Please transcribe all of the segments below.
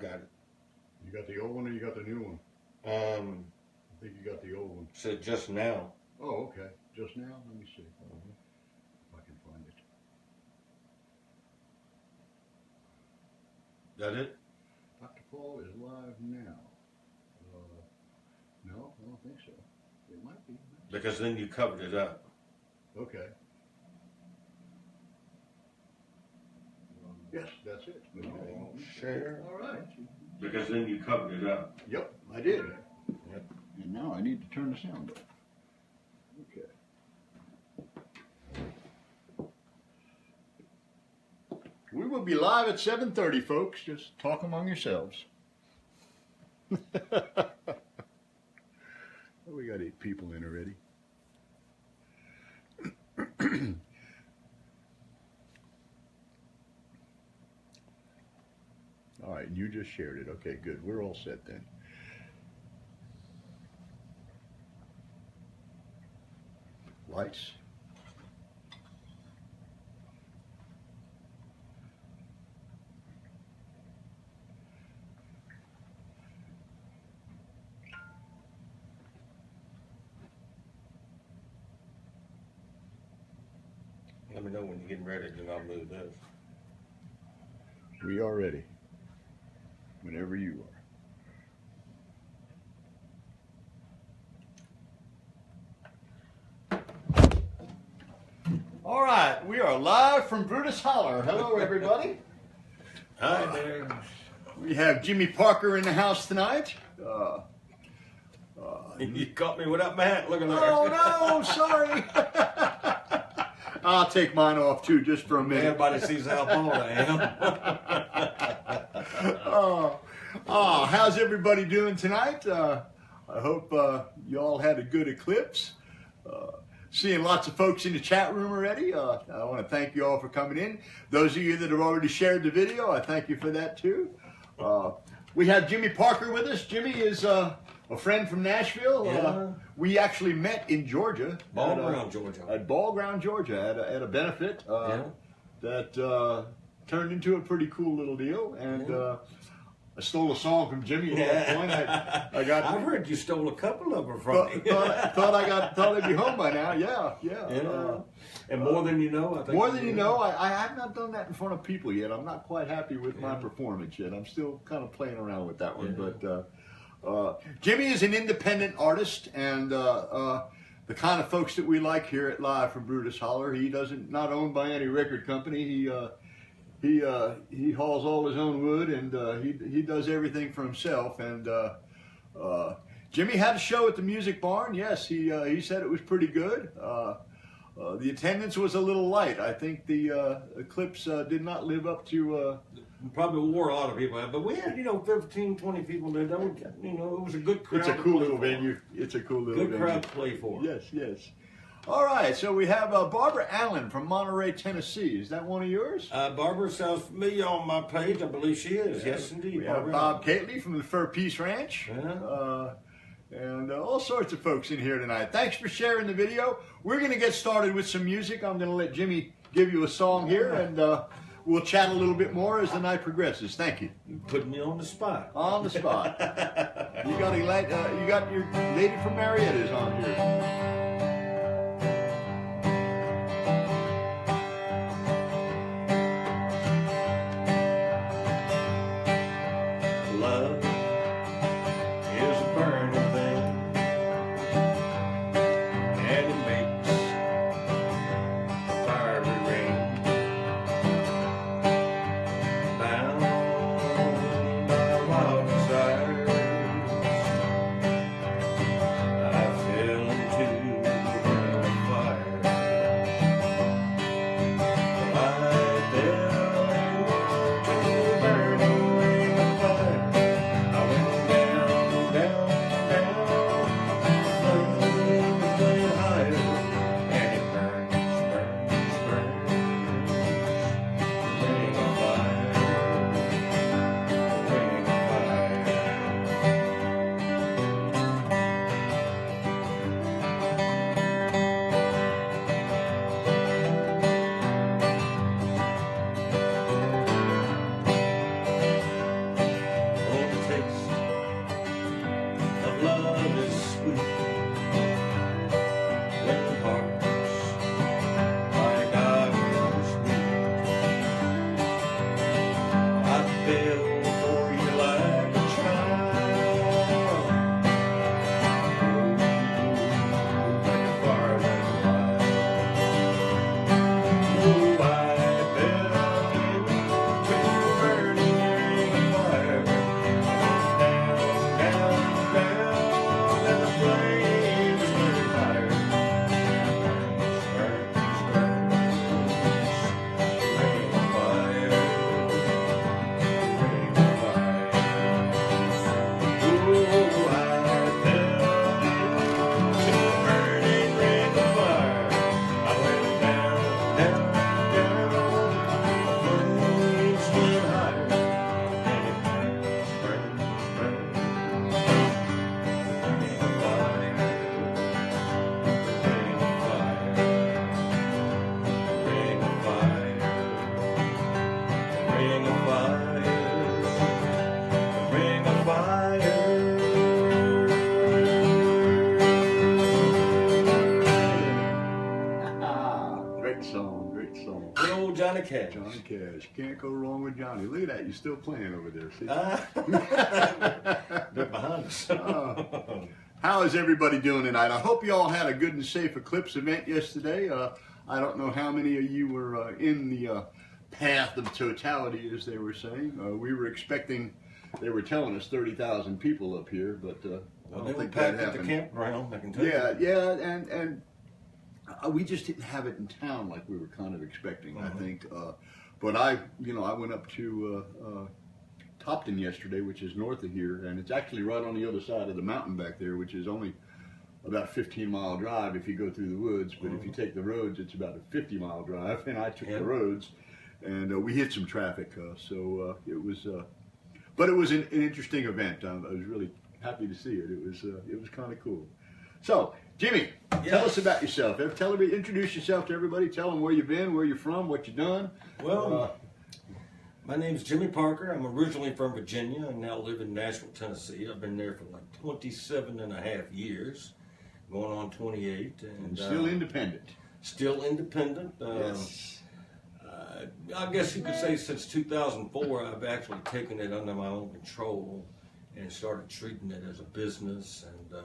got it. You got the old one or you got the new one? I think you got the old one. Said just now. Oh, okay. Just now? Let me see. If I can find it. That it? Dr. Paul is live now. No, I don't think so. It might be. Because then you covered it up. Okay. Yes, that's it. Share. All right. Because then you covered it up. Yep, I did. Yep. And now I need to turn the sound up. Okay. We will be live at 7:30, folks. Just talk among yourselves. We got 8 people in already. All right, you just shared it. Okay, good. We're all set then. Lights. Let me know when you're getting ready, then I'll move this. We are ready. Whenever you are. All right, we are live from Brutus Hollar. Hello, everybody. Hi there. We have Jimmy Parker in the house tonight. You caught me without my hat. Look at that. Oh no, sorry. I'll take mine off too, just for a minute. Everybody sees how bald I am. How's everybody doing tonight? I hope you all had a good eclipse. Seeing lots of folks in the chat room already. I want to thank you all for coming in. Those of you that have already shared the video, I thank you for that too. We have Jimmy Parker with us. Jimmy is a friend from Nashville. Yeah. We actually met in Georgia. Ball Ground, Georgia. At Ball Ground, Georgia, at a benefit that turned into a pretty cool little deal. And I stole a song from Jimmy at one point. I've heard you stole a couple of them from me. thought I'd be home by now. Yeah. And more than you know, I think. More than you know, I have not done that in front of people yet. I'm not quite happy with my performance yet. I'm still kind of playing around with that one. But Jimmy is an independent artist, and the kind of folks that we like here at Live from Brutus Hollar. He not owned by any record company. He hauls all his own wood, and he does everything for himself. And Jimmy had a show at the Music Barn. Yes, he said it was pretty good. The attendance was a little light. I think the Eclipse did not live up to. Probably wore a lot of people out, but we had 15, 20 people there. That would, it was a good crowd. It's a cool little venue. It's a cool little good venue. crowd to play for. Yes. All right, so we have Barbara Allen from Monterey, Tennessee. Is that one of yours? Barbara sounds familiar on my page. I believe she is. Yes, indeed. We have Bob Catley from the Fur Peace Ranch. And all sorts of folks in here tonight. Thanks for sharing the video. We're going to get started with some music. I'm going to let Jimmy give you a song here, and we'll chat a little bit more as the night progresses. Thank you. You're putting me on the spot. On the spot. You got your lady from Marietta's on here. I fell into Cash. Johnny Cash. Can't go wrong with Johnny. Look at that. You're still playing over there. See? They're behind us. How is everybody doing tonight? I hope you all had a good and safe Eclipse event yesterday. I don't know how many of you were in the path of totality, as they were saying. We were expecting, they were telling us 30,000 people up here, but I don't think that happened. At the campground, I can tell you. Yeah, and we just didn't have it in town like we were kind of expecting, I think. But I went up to Topton yesterday, which is north of here, and it's actually right on the other side of the mountain back there, which is only about a 15-mile drive if you go through the woods. But if you take the roads, it's about a 50-mile drive, and I took the roads, and we hit some traffic. It was, but it was an interesting event. I was really happy to see it. It was kind of cool. So, Jimmy, tell us about yourself. Introduce yourself to everybody. Tell them where you've been, where you're from, what you've done. Well, my name's Jimmy Parker. I'm originally from Virginia and now live in Nashville, Tennessee. I've been there for like 27 and a half years, going on 28. And still independent. Still independent. Yes. I guess you could say since 2004, I've actually taken it under my own control and started treating it as a business. And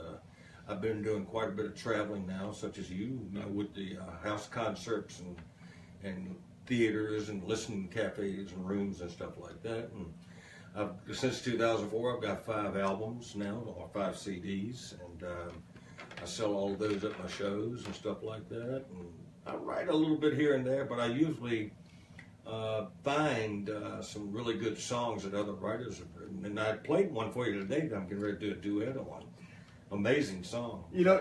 I've been doing quite a bit of traveling now, such as you know, with the house concerts and theaters and listening cafes and rooms and stuff like that. And since 2004, I've got 5 albums now, or 5 CDs, and I sell all of those at my shows and stuff like that. And I write a little bit here and there, but I usually find some really good songs that other writers have written. And I played one for you today that I'm getting ready to do a duet on. Amazing song. You know,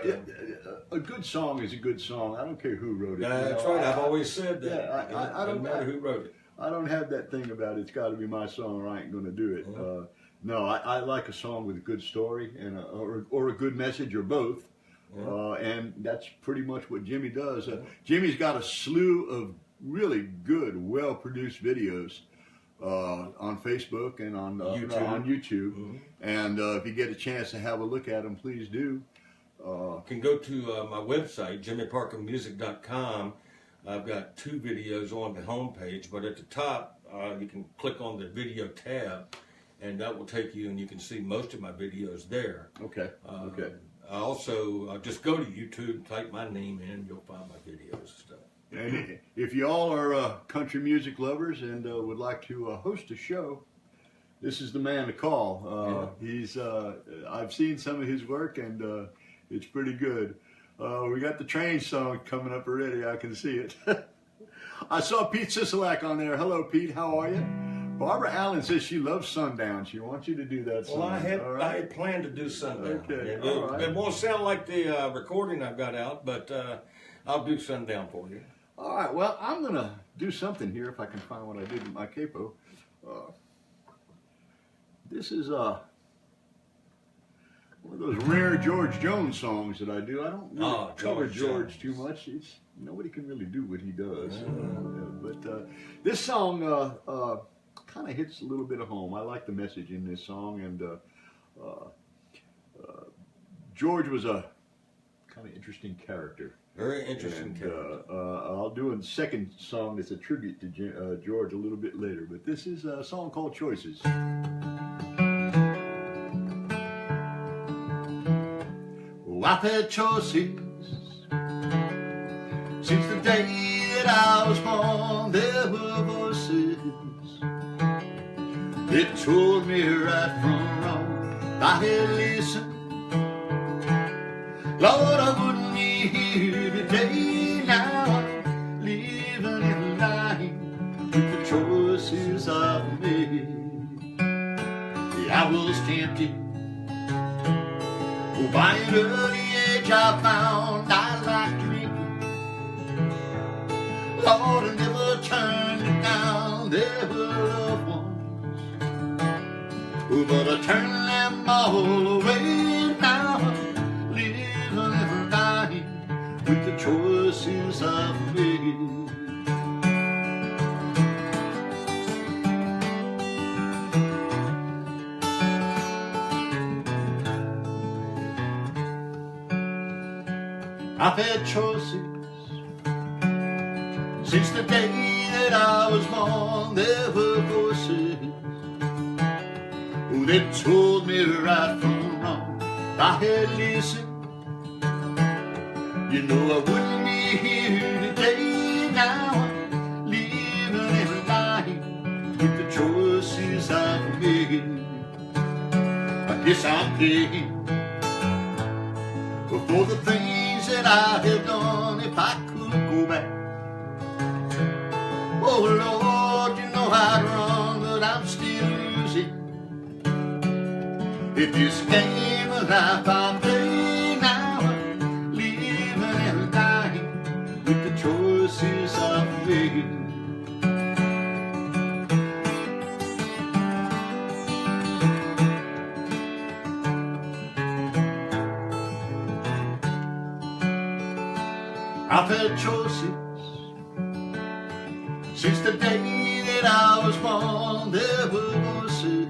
a good song is a good song. I don't care who wrote it. That's right. I've always said that. Yeah, I don't matter who wrote it. I don't have that thing about it's got to be my song or I ain't going to do it. No, I like a song with a good story and or a good message or both. And that's pretty much what Jimmy does. Jimmy's got a slew of really good, well-produced videos on Facebook and on YouTube. And if you get a chance to have a look at them, please do. You can go to my website, jimmyparkermusic.com. I've got 2 videos on the homepage, but at the top you can click on the video tab, and that will take you, and you can see most of my videos there. Okay. I also just go to YouTube, type my name in, you'll find my videos and stuff. And if you all are country music lovers and would like to host a show, this is the man to call. He's I've seen some of his work, and it's pretty good. We got the train song coming up already. I can see it. I saw Pete Sisolak on there. Hello, Pete. How are you? Barbara Allen says she loves Sundown. She wants you to do that song. Well, I had planned to do Sundown. Okay. It won't sound like the recording I've got out, but I'll do Sundown for you. All right, well, I'm going to do something here if I can find what I did in my capo. This is one of those rare George Jones songs that I do. I don't really cover George too much. Nobody can really do what he does. But this song kind of hits a little bit of home. I like the message in this song, and George was a kind of interesting character. Very interesting character. I'll do a second song that's a tribute to George a little bit later, but this is a song called Choices. Oh, I've had choices since the day that I was born. There were voices that told me right from wrong. I had listened, Lord, I wouldn't be here today. Now I'm living in line with the choices I've made. I was tempted, by an early age I found I liked drinking. Lord, I never turned it down. There were loved ones, but I turned them all away. Now I'm living and dying with the choices I've made. I've had choices since the day that I was born, there were voices they told me right from wrong. If I had listened, you know I wouldn't be here today. Now I'm living and dying with the choices I've made. I guess I'm paying for the things that I have done. If I could go back, oh Lord, you know I'd run, but I'm still losing. If this game of life I play, now I'm living and dying with the choices I've made. I've had choices since the day that I was born. There were voices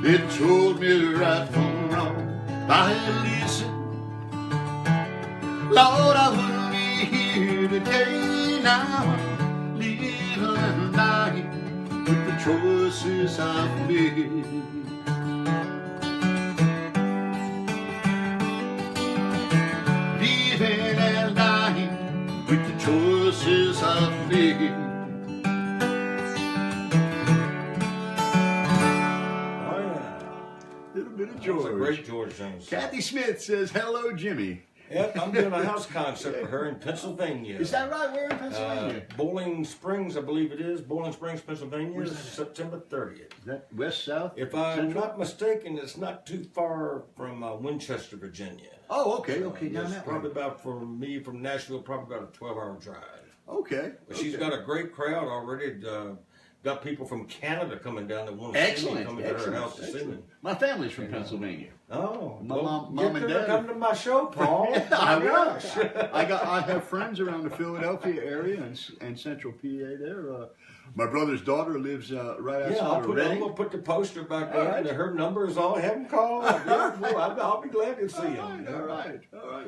they told me right from wrong. If I had listened, Lord, I wouldn't be here today. Now I'm living and dying with the choices I've made. Living and dying with the choices I've made. George. A great George Jones. Kathy Smith says, hello, Jimmy. Yep, I'm doing a house concert for her in Pennsylvania. Is that right? Where in Pennsylvania? Bowling Springs, I believe it is. Bowling Springs, Pennsylvania, September 30th. Is that west, south? If I'm not mistaken, it's not too far from Winchester, Virginia. Oh, okay, okay. Down that probably about, for me, from Nashville, probably about a 12-hour drive. Okay. But she's got a great crowd already. Got people from Canada coming down that want to see me, coming to her house to see me. My family's from Pennsylvania. Oh, my mom and dad come to my show, Paul. I will. I have friends around the Philadelphia area and Central PA there. My brother's daughter lives right outside of Reading. I'm gonna put the poster back there. Right. Her number is all. Have them call. I'll be glad to see them. All right.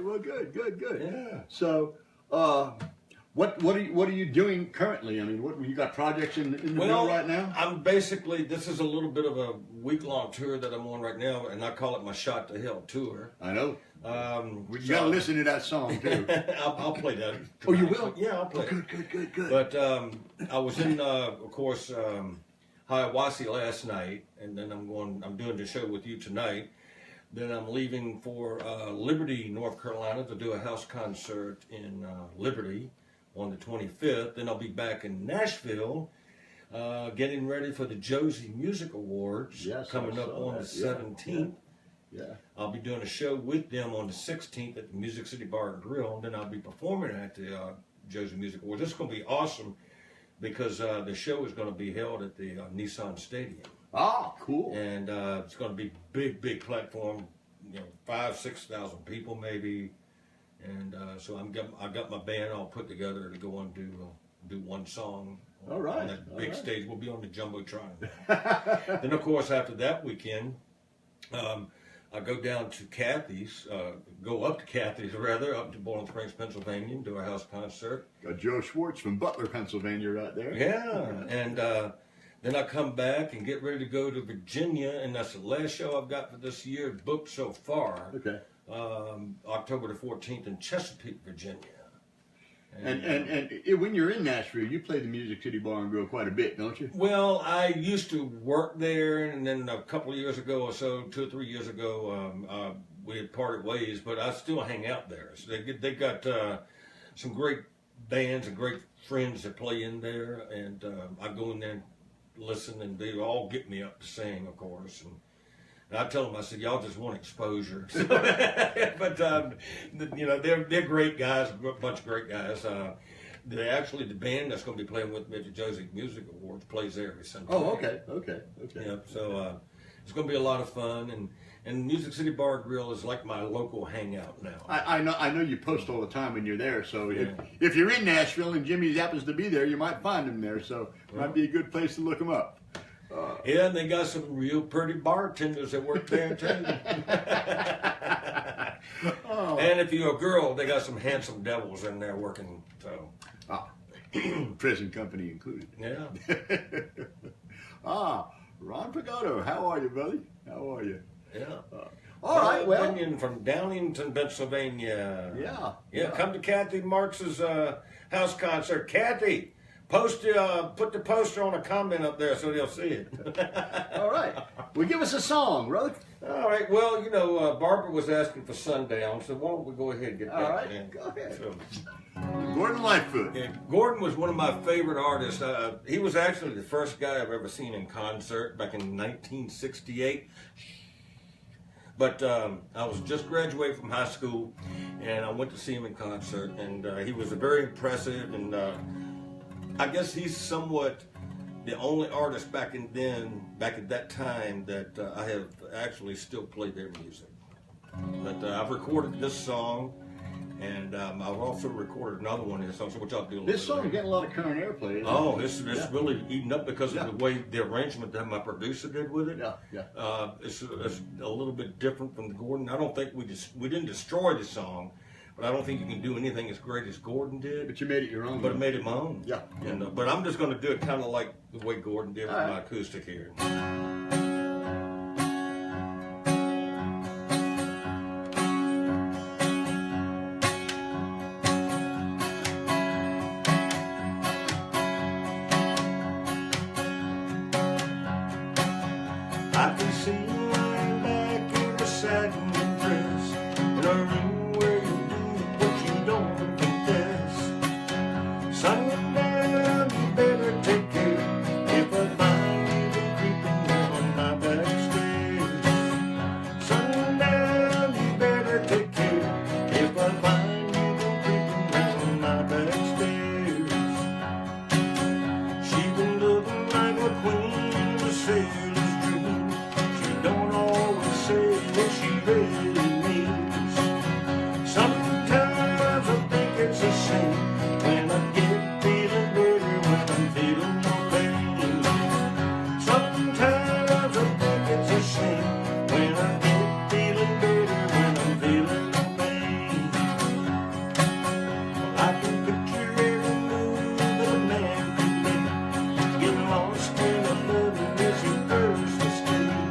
Well, good. Yeah. So. What are you doing currently? I mean, what you got projects in the middle right now? I'm basically, this is a little bit of a week-long tour that I'm on right now, and I call it my Shot to Hell tour. I know. You got to listen to that song too. I'll play that. Oh, you will? Yeah, I'll play. Good. But I was in, of course, Hiawassee last night, and then I'm doing the show with you tonight. Then I'm leaving for Liberty, North Carolina, to do a house concert in Liberty on the 25th. Then I'll be back in Nashville, getting ready for the Josie Music Awards coming up on the 17th. Yeah. I'll be doing a show with them on the 16th at the Music City Bar and Grill, and then I'll be performing at the Josie Music Awards. This is going to be awesome because the show is going to be held at the Nissan Stadium. Ah, cool. And it's going to be big platform, 5,000-6,000 people maybe. And so I got my band all put together to go on do one song. All right. On that big stage. We'll be on the Jumbotron. Then, of course, after that weekend, I go down to Kathy's, up to Bowling Springs, Pennsylvania, and do a house concert. Got Joe Schwartz from Butler, Pennsylvania right there. Yeah. And then I come back and get ready to go to Virginia, and that's the last show I've got for this year, booked so far. Okay. October the 14th in Chesapeake, Virginia. And when you're in Nashville, you play the Music City Bar and Grill quite a bit, don't you? Well, I used to work there, and then a couple of years ago or so, 2 or 3 years ago, we had parted ways, but I still hang out there. So they got some great bands and great friends that play in there, and I go in there and listen, and they all get me up to sing, of course. And I tell them, I said, y'all just want exposure. But, they're great guys, a bunch of great guys. The band that's going to be playing with me at the Josie Music Awards plays there every Sunday. Oh, okay. Yeah, so it's going to be a lot of fun. And Music City Bar Grill is like my local hangout now. I know you post all the time when you're there. So if you're in Nashville and Jimmy happens to be there, you might find him there. So it might be a good place to look him up. Yeah, and they got some real pretty bartenders that work there too. And if you're a girl, they got some handsome devils in there working. So present company included. Yeah. Ron Pagotto, how are you, buddy? How are you? Yeah. All right, well. Opinion from Downington, Pennsylvania. Yeah. Come to Kathy Marks's house concert. Kathy, put the poster on a comment up there so they'll see it. All right. Well, give us a song, brother. All right. Well, Barbara was asking for Sundown, so why don't we go ahead and get that? All right. In. Go ahead. So, Gordon Lightfoot. yeah, Gordon was one of my favorite artists. He was actually the first guy I've ever seen in concert back in 1968. But I was just graduating from high school, and I went to see him in concert, and he was very impressive, and I guess he's somewhat the only artist back at that time that I have actually still played their music. But I've recorded this song, and I've also recorded another one of his songs, which I'll do a little bit This song later. getting a lot of current airplay. Oh, it's really eating up because of the way the arrangement that my producer did with it. Yeah. It's a little bit different from the Gordon. I don't think we didn't destroy the song, but I don't think you can do anything as great as Gordon did. But you made it your own. But it made it my own. Yeah. And but I'm just going to do it kind of like the way Gordon did with All right. my acoustic here. I can see you lying back in the satin dress in a room where you do what you don't confess. Sundown, you better take care if I find you creeping down my back stairs. Sundown, you better take care if I find you creeping down my back stairs. She's been looking like a queen in a sailor's dream. She don't always say what she really means. Sometimes I think it's a shame when I get feeling better when I'm feeling no pain. Sometimes I think it's a shame when I get feeling better when I'm feeling no pain. Well, I can picture every move that a man could make, get lost in a love as he first mistake.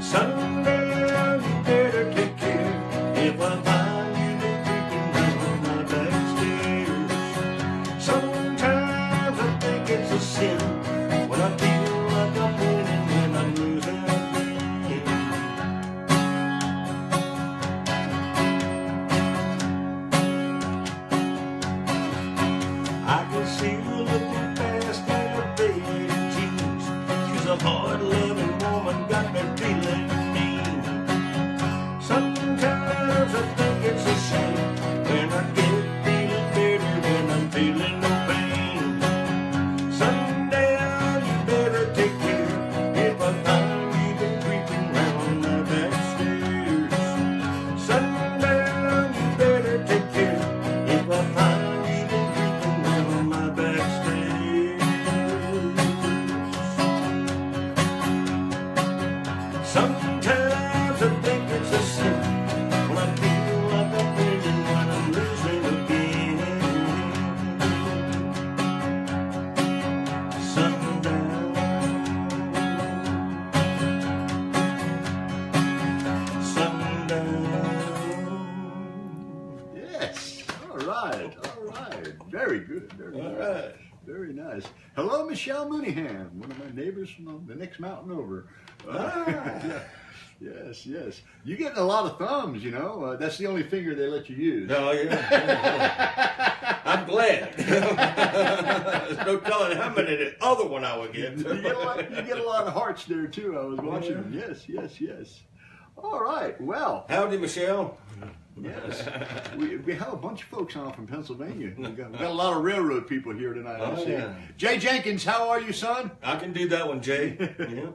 Sundown, you better take care if I find you creeping down my back stairs. Sometimes I think it's a sin when I feel like I'm winning when I'm losing again. I can see you looking past in her faded jeans. She's a hard-loving woman, got me feeling mean. Sometimes I think it's a shame when I get feeling better when I'm feeling no pain. Sundown, you better take care if I find you been creeping round my back stairs. Sundown, you better take care if I find you been creeping round my back stairs. Sometimes I think it's a sin when I feel like I'm winning when I'm losing again. Sundown, sundown. Yes. All right. Very good. Very All good. right. Very nice. Hello, Michelle Mooneyham, one of my neighbors from the next mountain over. Yeah. Yes. You getting a lot of thumbs, That's the only finger they let you use. No, yeah. I'm glad. There's no telling how many the other one I would get. You get a lot of hearts there, too. I was watching them. Yes. All right. Well, Howdy, Michelle. yes. We have a bunch of folks on from Pennsylvania. We've got a lot of railroad people here tonight, I see. Yeah. Jay Jenkins, how are you, son? I can do that one, Jay. Yeah.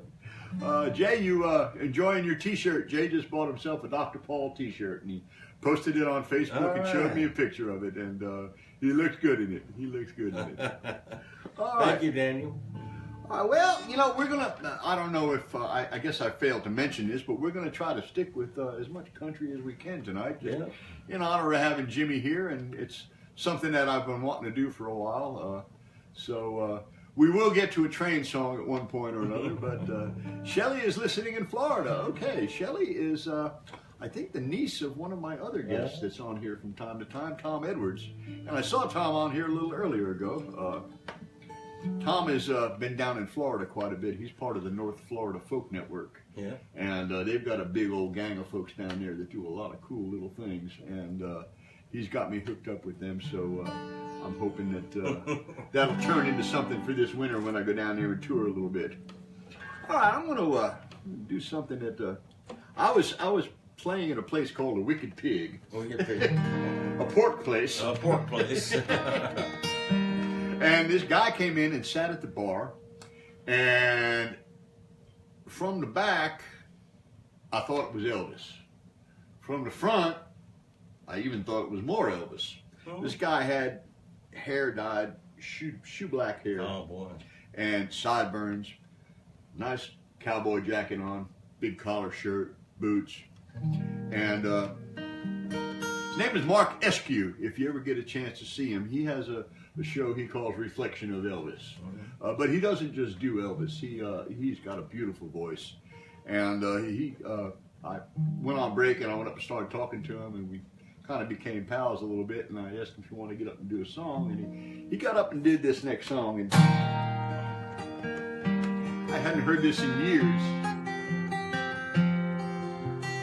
Jay, you enjoying your T-shirt? Jay just bought himself a Dr. Paul T-shirt, and he posted it on Facebook and showed me a picture of it, and he looks good in it. All right. Thank you, Daniel. All right, well, we're going to, I don't know if, I guess I failed to mention this, but we're going to try to stick with as much country as we can tonight, just in honor of having Jimmy here, and it's something that I've been wanting to do for a while. We will get to a train song at one point or another, but Shelley is listening in Florida. Okay, Shelley is, I think, the niece of one of my other guests that's on here from time to time, Tom Edwards. And I saw Tom on here a little earlier ago. Tom has been down in Florida quite a bit. He's part of the North Florida Folk Network. Yeah. And they've got a big old gang of folks down there that do a lot of cool little things. And he's got me hooked up with them, so I'm hoping that that'll turn into something for this winter when I go down there and tour a little bit. All right, I'm going to do something that I was playing at a place called the Wicked Pig. Wicked Pig. A pork place. A pork place. And this guy came in and sat at the bar, and from the back, I thought it was Elvis. From the front, I even thought it was more Elvis. Oh. This guy had hair dyed, shoe black hair. Oh boy. And sideburns, nice cowboy jacket on, big collar shirt, boots. And his name is Mark Eskew. If you ever get a chance to see him, he has a show he calls Reflection of Elvis. But he doesn't just do Elvis. He's got a beautiful voice. And I went on break and I went up and started talking to him, and we kind of became pals a little bit, and I asked him if he wanted to get up and do a song, and he got up and did this next song, and I hadn't heard this in years.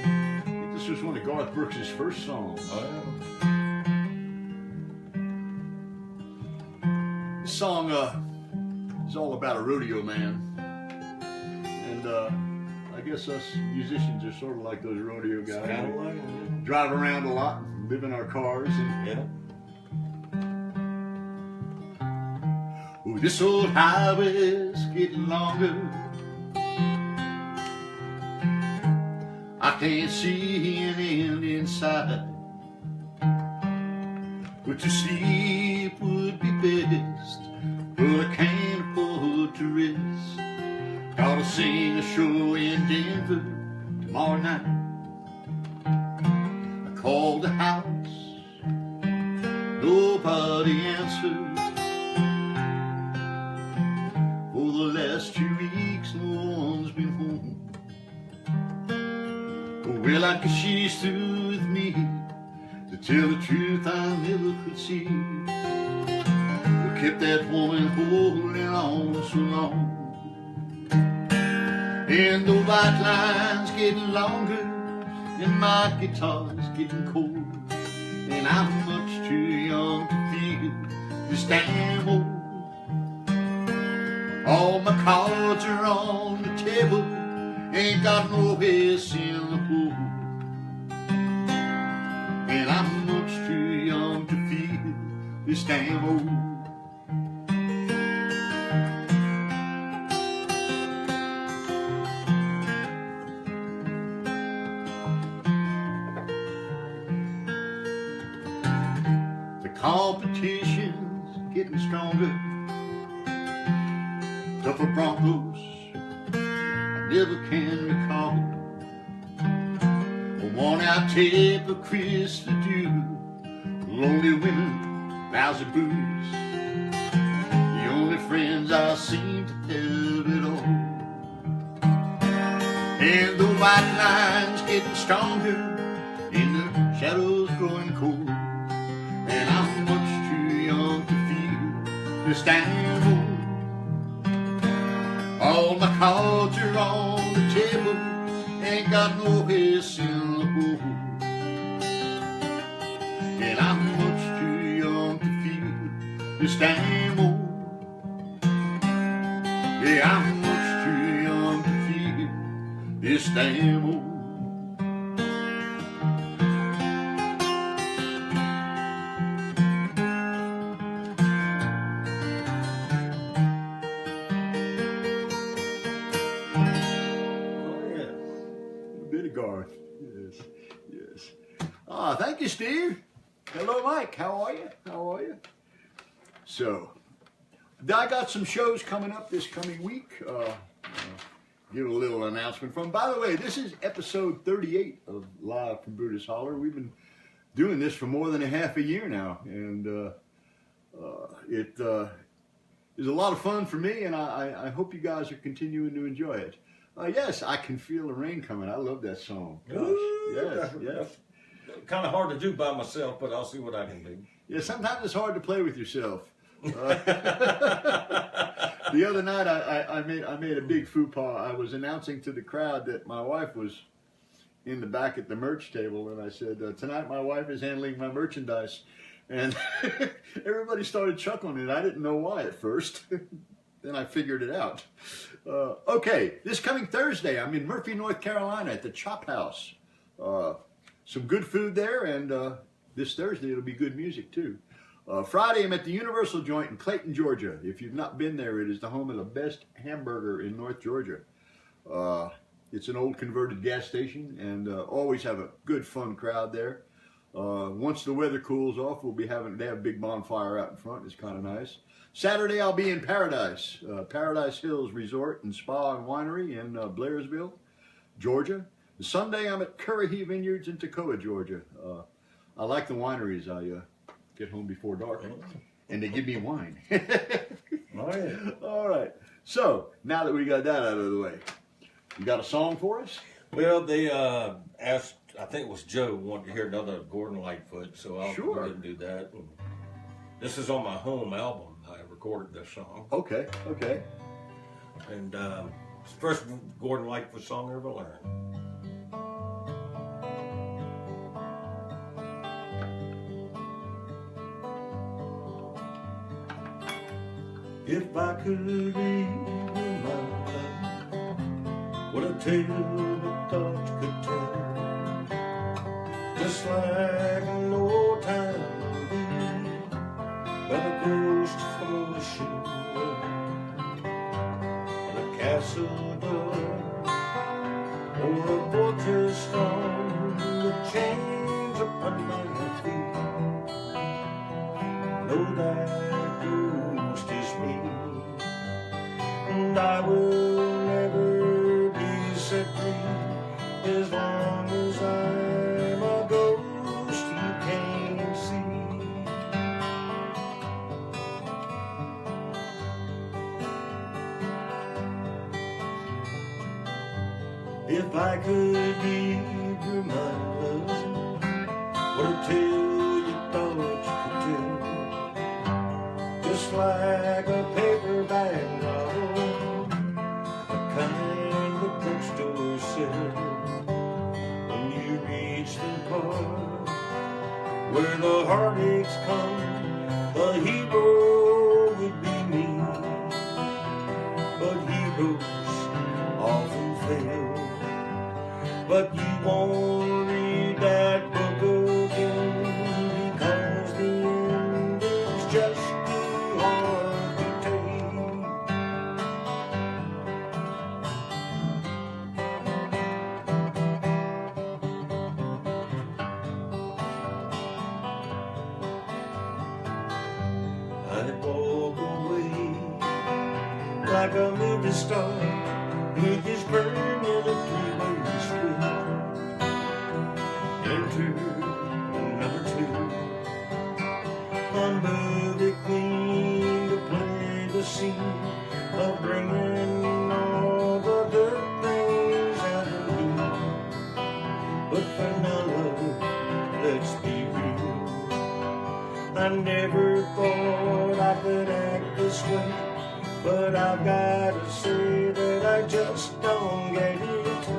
I think this was one of Garth Brooks' first songs. This song is all about a rodeo man, and I guess us musicians are sort of like those rodeo guys. Kind of like, drive around a lot, live in our cars. And, yeah. Oh, this old highway's getting longer. I can't see an end inside. But to sleep would be best, but I can't afford to rest. Gotta sing a show in Denver tomorrow night. I called the house, nobody answered. For the last 2 weeks, no one's been home. Well, I guess she's through with me. To tell the truth, I never could see what kept that woman holding on so long. And the white line's getting longer, and my guitar's getting cold, and I'm much too young to feel this damn old. All my cards are on the table, ain't got no ace in the hole, and I'm much too young to feel this damn old. Competition's getting stronger. Tougher Broncos I never can recall. A worn-out tape of Chris the Jew, lonely women, lousy booze. The only friends I seem to have at all. And the white line's getting stronger, and the shadows growing cold. And I'm much too young to feel this damn old. All my cards are on the table, ain't got no ace in the hole. And I'm much too young to feel this damn old. Yeah, I'm much too young to feel this damn old. Thank you, Steve. Hello, Mike. How are you? How are you? So, I got some shows coming up this coming week. Give a little announcement from. By the way, this is episode 38 of Live from Brutus Hollar. We've been doing this for more than a half a year now, and it is a lot of fun for me, and I hope you guys are continuing to enjoy it. Yes, I Can Feel the Rain Coming. I love that song. Gosh, yes, yes. Kind of hard to do by myself, but I'll see what I can do. Yeah, sometimes it's hard to play with yourself. The other night, I made a big faux pas. I was announcing to the crowd that my wife was in the back at the merch table, and I said, tonight my wife is handling my merchandise. And everybody started chuckling, and I didn't know why at first. Then I figured it out. Okay, this coming Thursday, I'm in Murphy, North Carolina at the Chop House. Some good food there, and this Thursday it'll be good music too. Friday, I'm at the Universal Joint in Clayton, Georgia. If you've not been there, it is the home of the best hamburger in North Georgia. It's an old converted gas station, and always have a good, fun crowd there. Once the weather cools off, they have a big bonfire out in front. It's kind of nice. Saturday, I'll be in Paradise, Paradise Hills Resort and Spa and Winery in Blairsville, Georgia. Sunday, I'm at Currahee Vineyards in Toccoa, Georgia. I like the wineries. I get home before dark, and they give me wine. Oh, yeah. All right. So, now that we got that out of the way, you got a song for us? Well, they asked, I think it was Joe, wanted to hear another Gordon Lightfoot, so I'll go ahead and do that. And this is on my home album. I recorded this song. Okay, okay. And it's the first Gordon Lightfoot song I ever learned. If I could read your mind, what a tale that thoughts could tell, just like an old time movie by the ghost from the shore, on a castle door, or a fortress storm, the chains upon my feet. Know that ghost is me, and I will never be set free as long as I'm a ghost you can't see. If I could give you my love, what a tale you thought you could tell, just like a paperback novel, the kind the bookstore sells. When you reach the part where the heartaches come, the hero would be me, but heroes often fail. But you won't read that book again, because the end is just too hard to take. I'd walk away like a movie star who is burning a three-way street. Enter number 2, a movie queen to play the scene of bringing all the good things out of you. But for now, love, let's be real. I never thought I could act this way, but I've got to say that I just don't get it.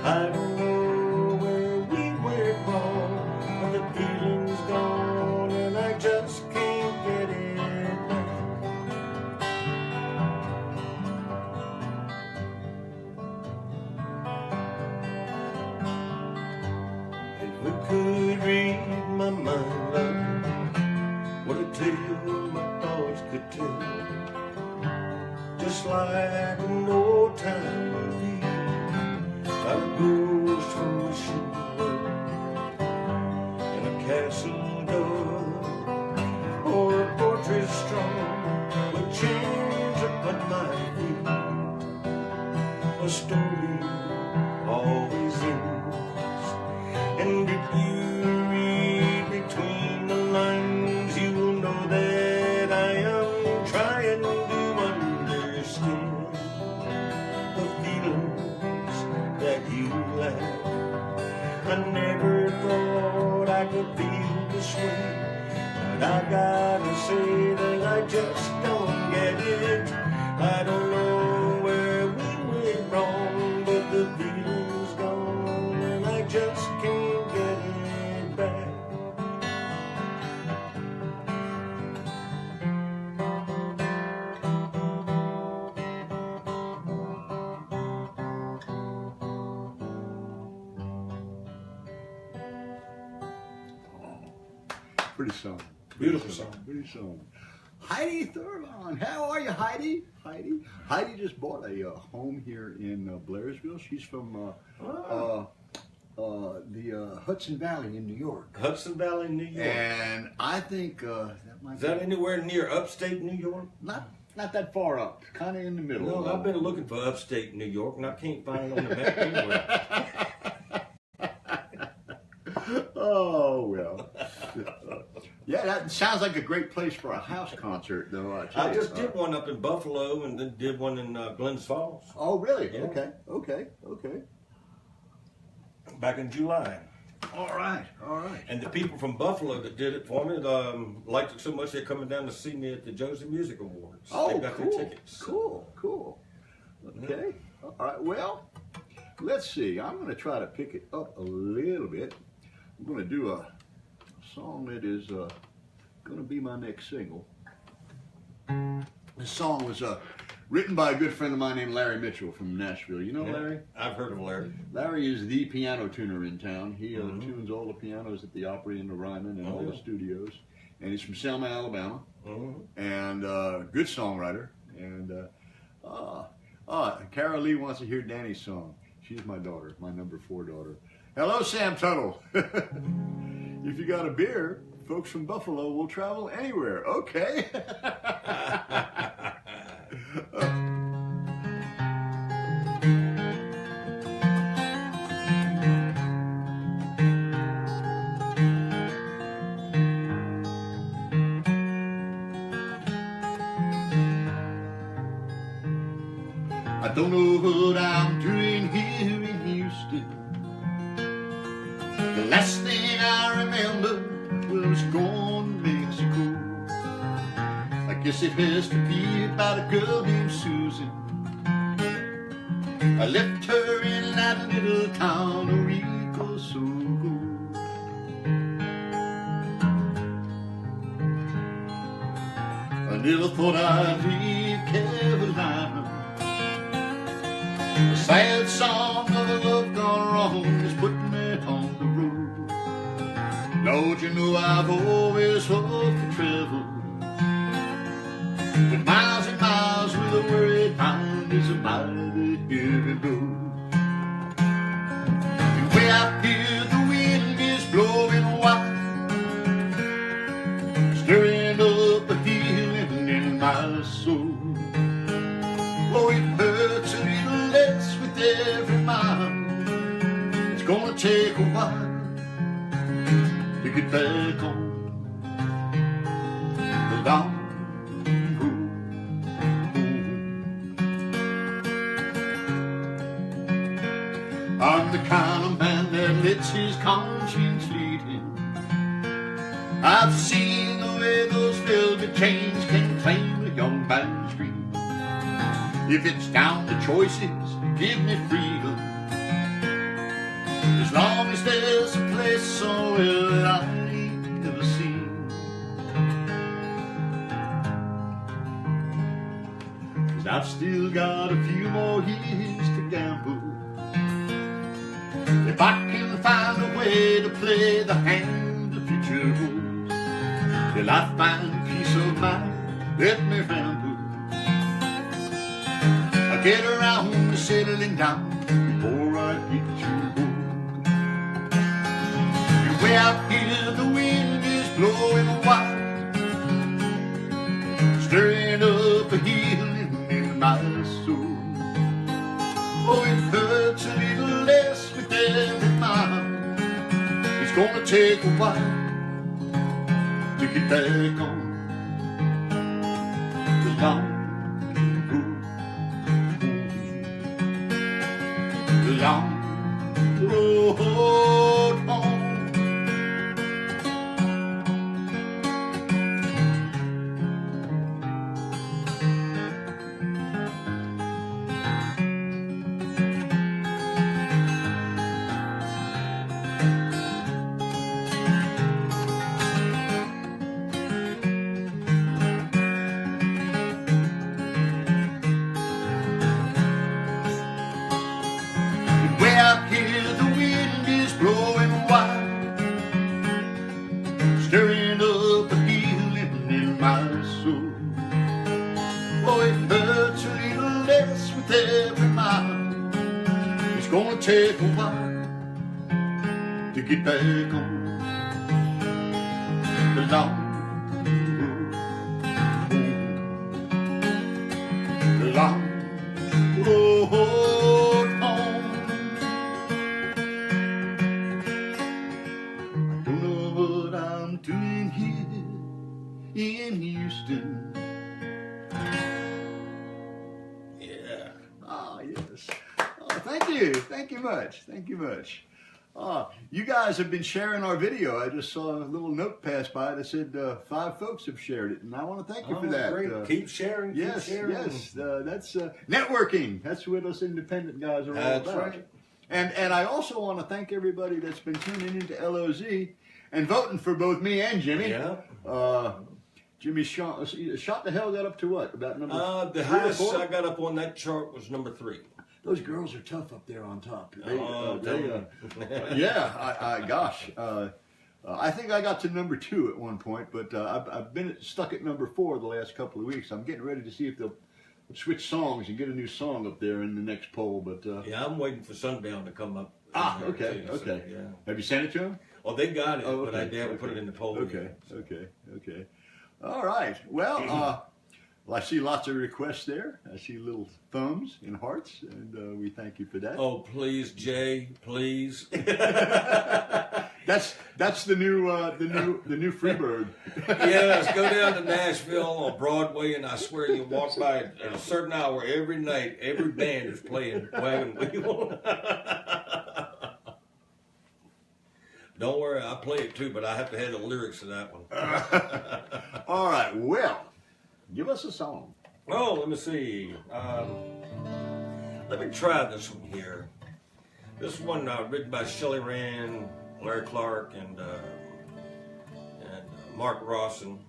I don't know where we went wrong, but the feeling's gone and I just can't get it back. If we could read my mind, love, what a tale my thoughts could tell, just like an old time movie. I go I never thought I could feel this way, but I gotta say that I just don't get it. I don't know where we went wrong, but the feeling's gone and I just can't get it back. Pretty song. Beautiful song. Pretty song. Heidi Thurlon. How are you, Heidi? Heidi just bought a home here in Blairsville. She's from the Hudson Valley in New York. Hudson Valley, New York. And I think that might Is that anywhere near upstate New York? not that far up, kind of in the middle. No, I've been looking for upstate New York and I can't find it on the map anywhere. Oh, well. Yeah, that sounds like a great place for a house concert, though. I just did one up in Buffalo and then did one in Glens Falls. Oh, really? Yeah. Okay. Back in July. All right. And the people from Buffalo that did it for me liked it so much they're coming down to see me at the Josie Music Awards. Oh, they got cool. their tickets. Cool. Okay. All right. Well, let's see. I'm going to try to pick it up a little bit. I'm going to do a song that is going to be my next single. This song was written by a good friend of mine named Larry Mitchell from Nashville. You know Larry? I've heard of Larry. Larry is the piano tuner in town. He tunes all the pianos at the Opry and the Ryman and all the studios. And he's from Selma, Alabama. And good songwriter. And Carol Lee wants to hear Danny's song. She's my daughter, my number 4 daughter. Hello, Sam Tuttle. If you got a beer, folks from Buffalo will travel anywhere. Okay. I don't know what I'm doing here in Houston. The last thing I remember was going to Mexico. I guess it has to be about a girl named Susan. I left her in that little town a week or so ago. I never thought I'd leave Carolina. The sad song of a love gone wrong is putting me on the road. Lord, you know I've always hoped to travel, but miles and miles with a worried mind is a mighty heavy load. And way out here the wind is blowing wild, stirring up a healing in my soul. Oh, it hurts a little less with every mile. It's gonna take a while to get back on the long road. I'm the kind of man that lets his conscience lead him. I've seen the way those velvet chains can claim a young man's dream. If it's down to choices, give me freedom. As long as there's a place somewhere I ain't never seen. 'Cause I've still got a few more years to gamble. If I can find a way to play the hand the future holds, till I find peace of mind, let me ramble. Get around to settling down before I get too old. And way out here the wind is blowing wild, stirring up a healing in my soul. Oh, it hurts a little less with every mile. It's gonna take a while to get back on the long long road. get back on the long road home. I don't know what I'm doing here in Houston. Yeah. Ah, yes. Oh, thank you much. You guys have been sharing our video. I just saw a little note pass by that said 5 folks have shared it, and I want to thank you for that. Great. Keep sharing. Yes, keep sharing. yes. That's networking. That's what us independent guys are all That's about. right. And I also want to thank everybody that's been tuning into LOZ and voting for both me and Jimmy. Yeah. Jimmy shot the hell got up to what? About number The 3 or highest 4? I got up on that chart was number 3. Those girls are tough up there on top. Gosh. I think I got to number 2 at one point, but I've been stuck at number 4 the last couple of weeks. I'm getting ready to see if they'll switch songs and get a new song up there in the next poll. But Yeah, I'm waiting for Sundown to come up. Okay. So, yeah. Have you sent it to them? Oh, they got it, Oh, but okay, they haven't put it in the poll Okay, yet. okay. All right. Well, I see lots of requests there. I see little thumbs and hearts, and we thank you for that. Oh, please, Jay, please. That's the new Freebird. Yes, go down to Nashville on Broadway, and I swear you walk by at a certain hour every night, every band is playing Wagon Wheel. Don't worry, I play it too, but I have to have the lyrics to that one. All right, well, give us a song. Oh, let me see. Let me try this one here. This one written by Shelley Rand, Larry Clark, and Mark Rawson.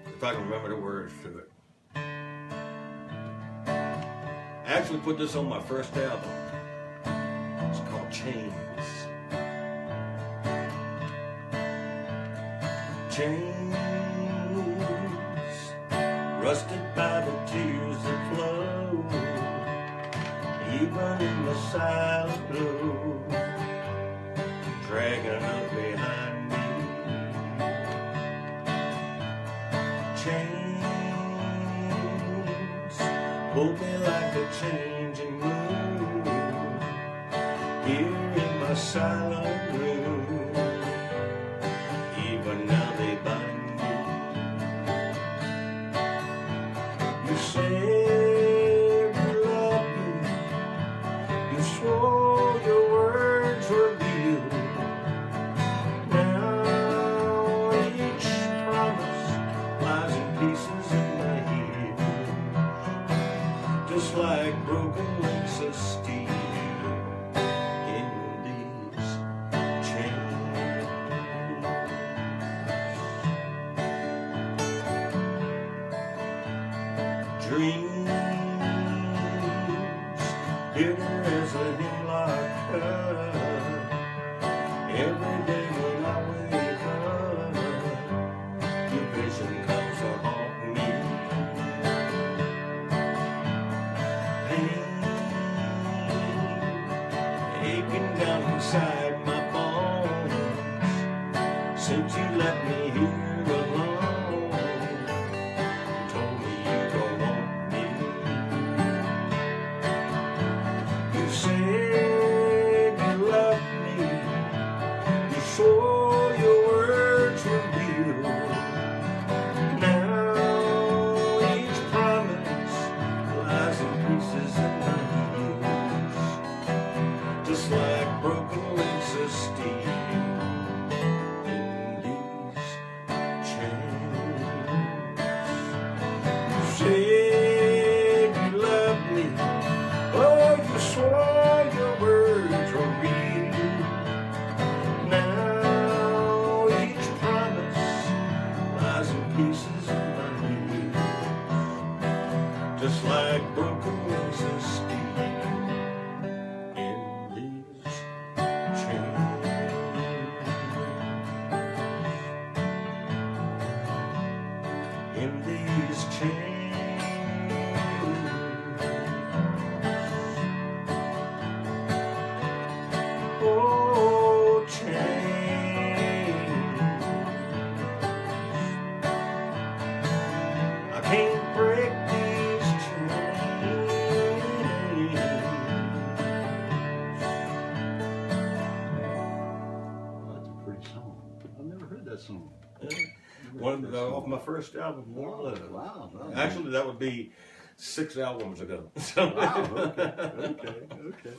If I can remember the words to it. I actually put this on my first album. It's called Chains. Chains, rusted by the tears that flow, even in the silent blue, dragging up behind me. Chains, hold me like a changing moon, here in my silent room. Even now they bind me. You said you loved me. You swore your words were real. Now each promise lies in pieces in my head, just like broken links of steel. Dreams, bitter as a hemlock cup. Every day when I wake up, your vision comes to haunt me. Pain, aching down inside my bones, since you let me here alone. Just like broken wings of steel in these chains. One off my first album, More Love. Wow. Actually, that would be 6 albums ago. So, Wow. Okay.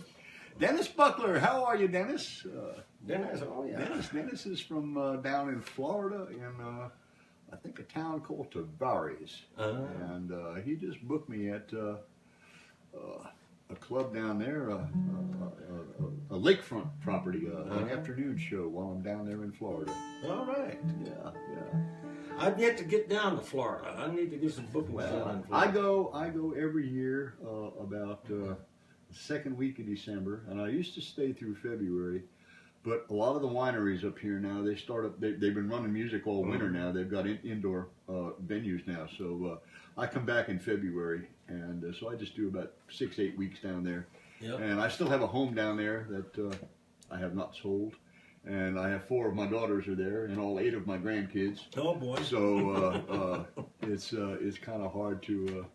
Dennis Buckler, how are you, Dennis? Dennis, oh yeah. Dennis is from down in Florida, in I think a town called Tavares, and he just booked me at a club down there, a lakefront property, an afternoon show while I'm down there in Florida. All right. Yeah. I've yet to get down to Florida. I need to get some bookings down in Florida. I go every year about the second week of December, and I used to stay through February. But a lot of the wineries up here now, they've been running music all winter now. They've got indoor venues now. So I come back in February, and so I just do about 6-8 weeks down there. Yep. And I still have a home down there that I have not sold. And I have 4 of my daughters are there, and all 8 of my grandkids. Oh boy! So it's kind of hard to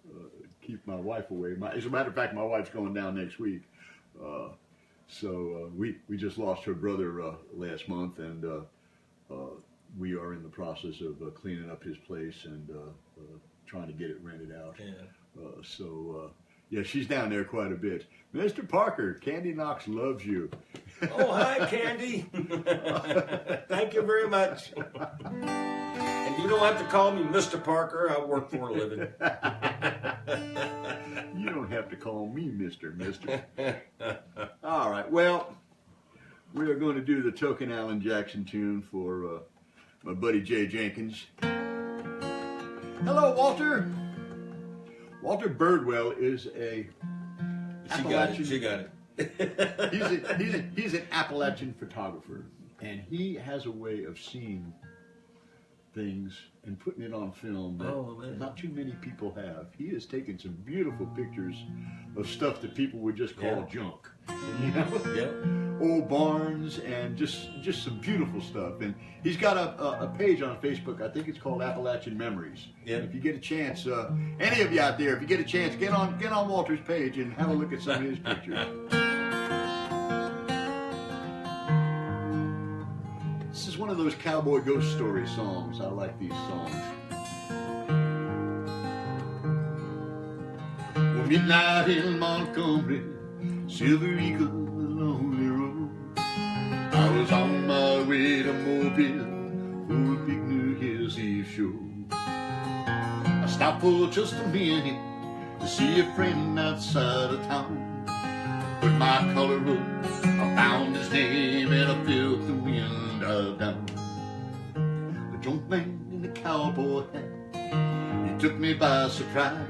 keep my wife away. As a matter of fact, my wife's going down next week. So we just lost her brother last month, and we are in the process of cleaning up his place and trying to get it rented out. Yeah. Yeah, she's down there quite a bit. Mr. Parker, Candy Knox loves you. Oh, hi, Candy. Thank you very much. And you don't have to call me Mr. Parker. I work for a living. You don't have to call me Mister. All right, well, we are going to do the token Alan Jackson tune for my buddy Jay Jenkins. Hello, Walter. Walter Birdwell is a Appalachian. She got it. He's an Appalachian photographer, and he has a way of seeing things and putting it on film that not too many people have. He has taken some beautiful pictures of stuff that people would just call junk. You know? Yeah. Old barns and just some beautiful stuff. And he's got a page on Facebook. I think it's called Appalachian Memories. Yeah. If you get a chance, any of you out there, if you get a chance, get on Walter's page and have a look at some of his pictures. This is one of those cowboy ghost story songs. I like these songs. Well, midnight in Montgomery, Silver Eagle, lonely road. I was on my way to Mobile for a big New Year's Eve show. I stopped for just a minute to see a friend outside of town. Put my collar up, I found his name, and I felt the wind dive down. The junk man in the cowboy hat, he took me by surprise.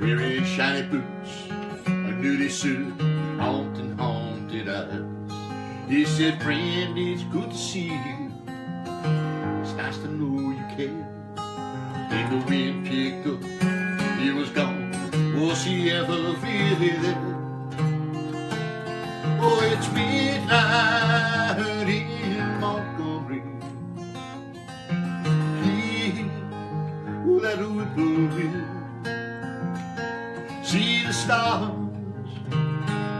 Wearing shiny boots, a nudie suit, haunted eyes. He said, friend, it's good to see you. It's nice to know you care. Then the wind picked up, he was gone. Was he ever really there? Oh, it's midnight in Montgomery. Hear that whippoorwill. See the stars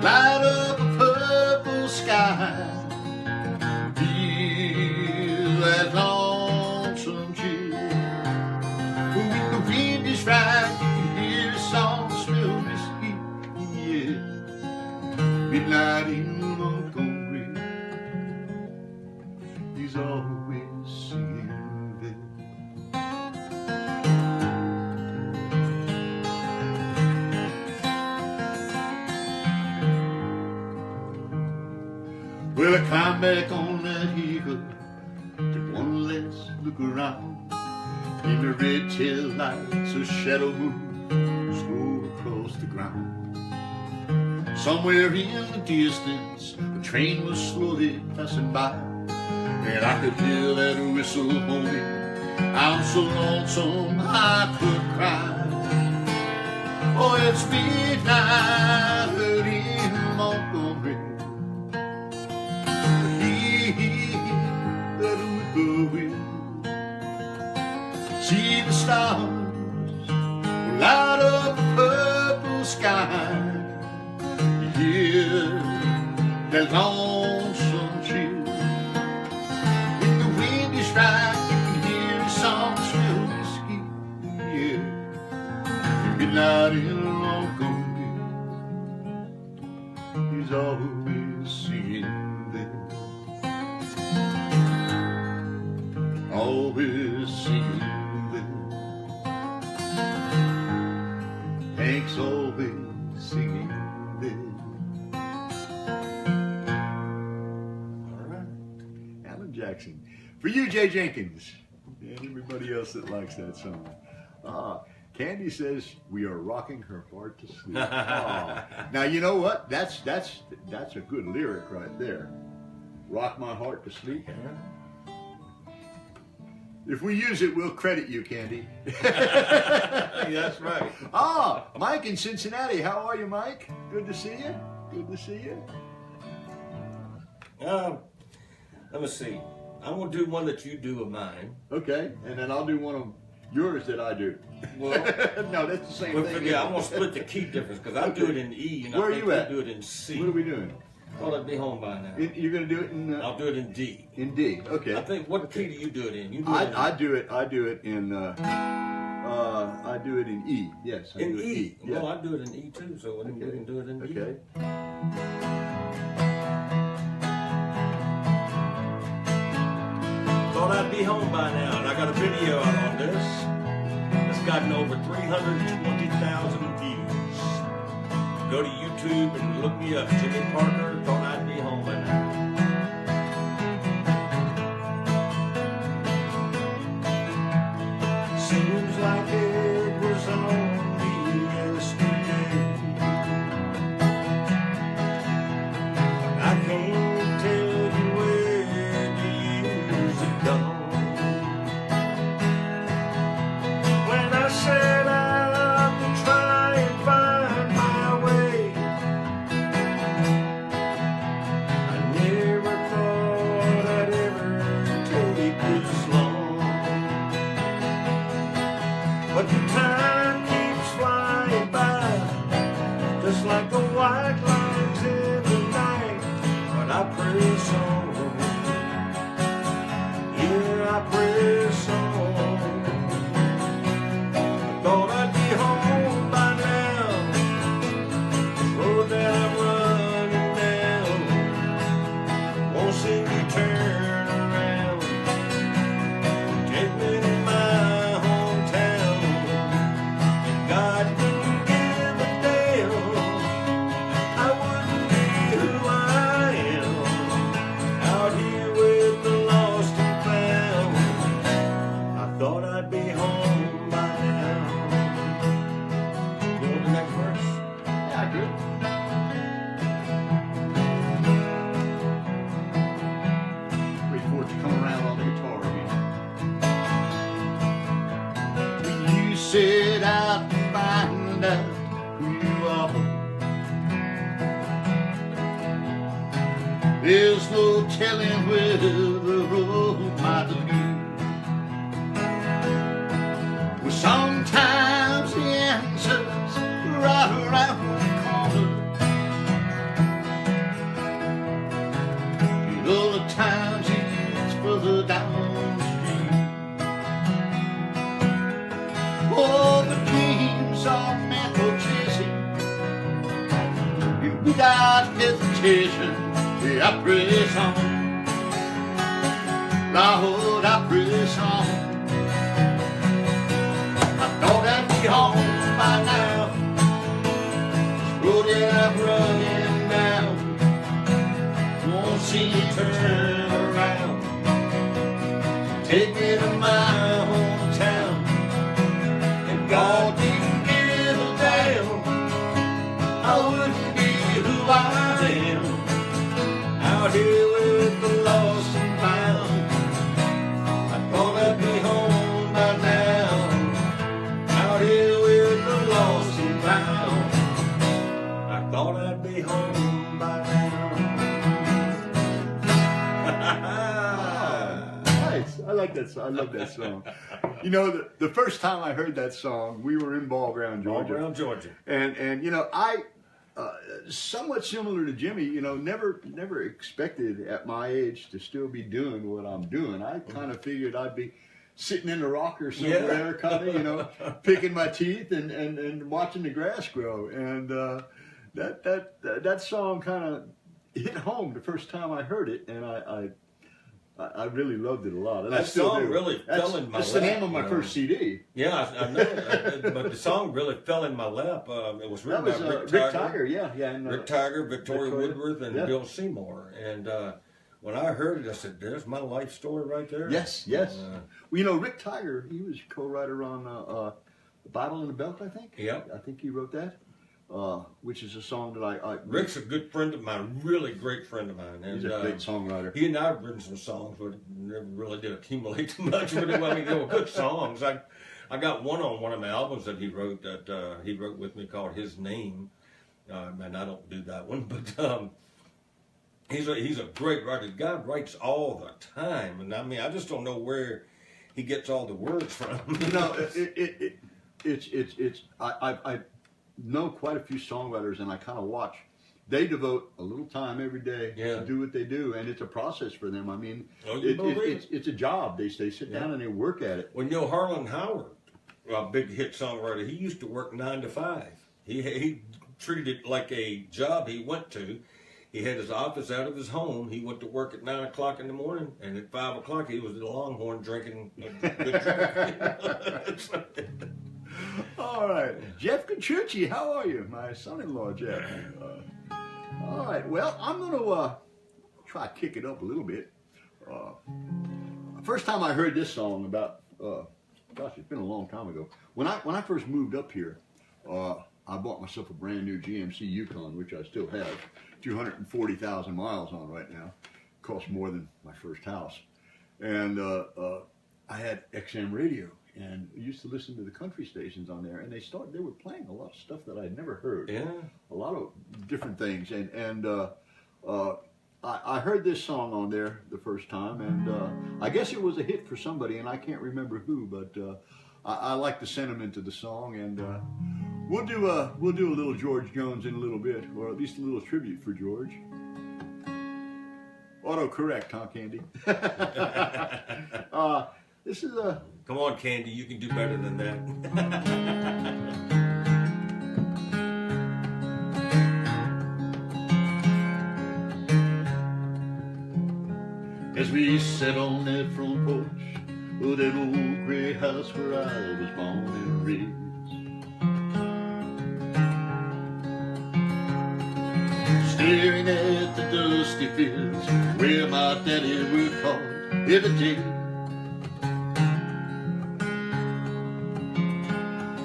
light up a purple sky. Feel that lonesome chill. When the wind is right, you can hear a song, smell whiskey, yeah. Midnight in Montgomery, he's always singing there. Well, I climbed back on that hill, took one last look around. In the red tail lights, a shadow moved slow across the ground. Somewhere in the distance, a train was slowly passing by, and I could hear that whistle moaning. I'm so lonesome I could cry. Oh, it's midnight in Montgomery. See the stars light up the purple sky. Hear that lonesome chill. When the wind is right, you can hear a song. he's always singing there. Always singing there. Hank's always singing there. All right. Alan Jackson. For you, Jay Jenkins. And everybody else that likes that song. Candy says we are rocking her heart to sleep. Now you know what? That's a good lyric right there. Rock my heart to sleep. If we use it, we'll credit you, Candy. That's right. Mike in Cincinnati. How are you, Mike? Good to see you. Good to see you. Let me see. I'm gonna do one that you do of mine. Okay, and then I'll do one of yours that I do. Well, no, that's the same thing. Yeah, I'm gonna split the key difference because I do it in E and Where I are think you at? do it in C. What are we doing? Thought I'd be home by now. You're gonna do it in. I'll do it in D. In D. Okay. I think. What key do you do it in? You do I it in do it. I do it in. I do it in E. Yes. I in do it E. Yeah. Well, I do it in E too, so we can do it in E. Okay. Thought I'd be home by now, and I got a video out on this. It's gotten over 320,000 views. Go to YouTube and look me up, Jimmy Parker. Thought I'd be home by now. Seems like it was only yesterday. I can't tell you where the years have gone. When I set out to try and find my way, I never thought I'd ever take this long. But the time keeps flying by, just like the white lines in the night. But I press on, yeah, I press on. I thought I'd be home by now. This road that I'm running down won't seem to turn around. Take me to my hometown. If God didn't give a damn, I wouldn't be who I am. Out here with the lost and found. I thought I'd be home by now. You want the next verse? Yeah, good. Wait for it to come around on the guitar again. When you set out to find out who you are, there's no telling where the road might lead. Well, sometimes the answer's right around the corner. And other times it's further down the street. Oh, the dreams are meant for chasing. And without hesitation, yeah, I press on. Lord, I press on. I thought I'd be home by now. This road that I'm running down won't seem to turn around. Take me to my hometown. If God didn't give a damn, I wouldn't be who I am. Out here with the lost and found. I thought I'd be home by now. Out here with the lost and found. I thought I'd be home by now. Nice. I like that song. I love that song. You know, the first time I heard that song, we were in Ball Ground, Georgia. Ball Ground, Georgia. And you know, I somewhat similar to Jimmy, you know, never expected at my age to still be doing what I'm doing. I kind of figured I'd be sitting in the rocker somewhere, Yeah. kind of, you know, picking my teeth and watching the grass grow. And that song kind of hit home the first time I heard it, and I really loved it a lot. And That I still song do. really fell in my lap. That's the name of my first CD. Yeah, I know, but the song really fell in my lap. It was written by Rick Tiger, yeah. And, Rick Tiger, Victoria Woodworth, and Bill Seymour. And when I heard it, I said, "There's my life story right there." Yes. Well, you know, Rick Tiger, he was co-writer on The Bible in the Belt, I think. Yeah. I think he wrote that, which is a song that I Rick's a good friend of mine, really great friend of mine. And, he's a great songwriter. He and I have written some songs, but never really did accumulate too much. But I mean, they were good songs. I got one on one of my albums that he wrote with me called His Name. And I don't do that one, but he's a great writer. The guy writes all the time, and I mean, I just don't know where he gets all the words from. I know quite a few songwriters, and I kind of watch. They devote a little time every day to do what they do, and it's a process for them. I mean, it's a job. They sit down and they work at it. Well, you know, Harlan Howard, a big hit songwriter, he used to work 9 to 5. He treated it like a job he went to. He had his office out of his home. He went to work at 9 o'clock in the morning, and at 5 o'clock he was at the Longhorn drinking a good drink. All right, Jeff Contrucci, how are you? My son-in-law, Jeff. All right, well, I'm going to try to kick it up a little bit. First time I heard this song about, gosh, it's been a long time ago. When I first moved up here, I bought myself a brand new GMC Yukon, which I still have 240,000 miles on right now. Cost more than my first house. And I had XM radio, and I used to listen to the country stations on there, and they were playing a lot of stuff that I'd never heard. Yeah. A lot of different things. And I heard this song on there the first time, and I guess it was a hit for somebody, and I can't remember who, but I like the sentiment of the song, and we'll do a little George Jones in a little bit, or at least a little tribute for George. Autocorrect, huh, Candy? This is a... Come on, Candy, you can do better than that. As we sit on that front porch of that old gray house where I was born and raised, staring at the dusty fields where my daddy worked hard every day.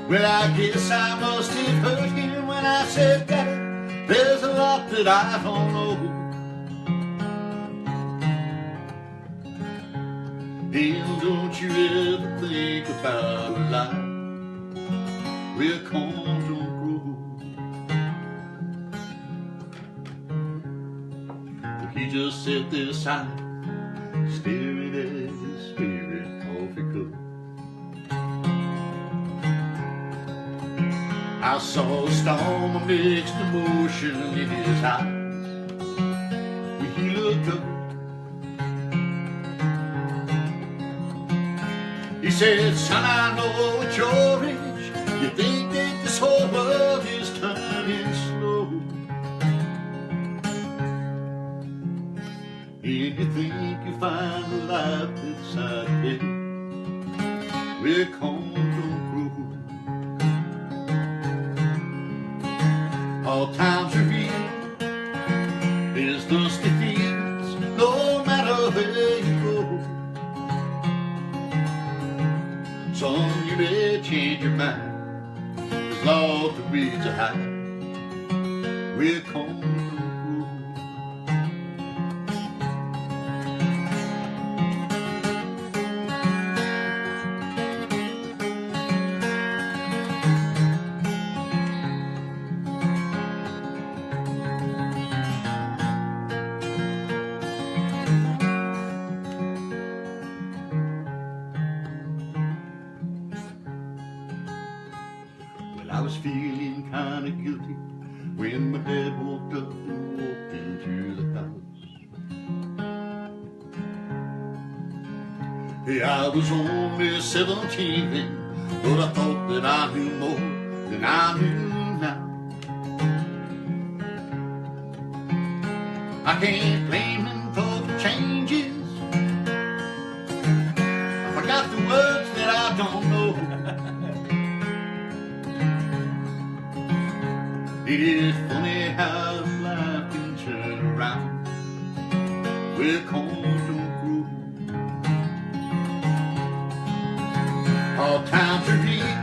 Well, I guess I must have hurt him when I said, Daddy, there's a lot that I don't know. And don't you ever think about a life where corn don't grow. He just sat there silent, staring at his favorite coffee cup. I saw a storm of mixed emotion in his eyes when he looked up. He said, son, I know at your age you think that this whole world is turning slow, and you think you find a life that's out there where corn don't grow. All times reveal there's dusty fields no matter where you go. Son, you may change your mind as long as the weeds are high where corn don't grow. I was feeling kind of guilty when my dad woke up and walked into the house. Hey, I was only 17 then, but I thought that I knew more than I knew now. I can't blame him for the changes. I forgot the words that I don't know. It is funny how life can turn around where corn don't grow. Hard times are here,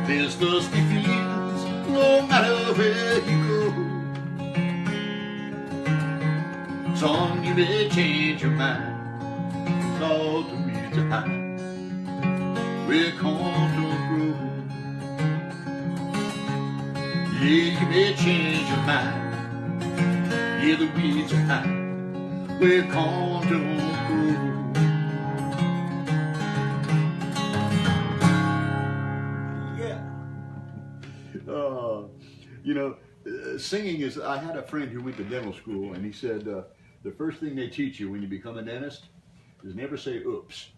there's dusty fields, no matter where you go. Son, you may change your mind, all the weeds are high where corn don't grow. Yeah, you may change your mind, yeah, the weeds are high where corn don't grow. You know, singing is, I had a friend who went to dental school, and he said the first thing they teach you when you become a dentist is never say oops.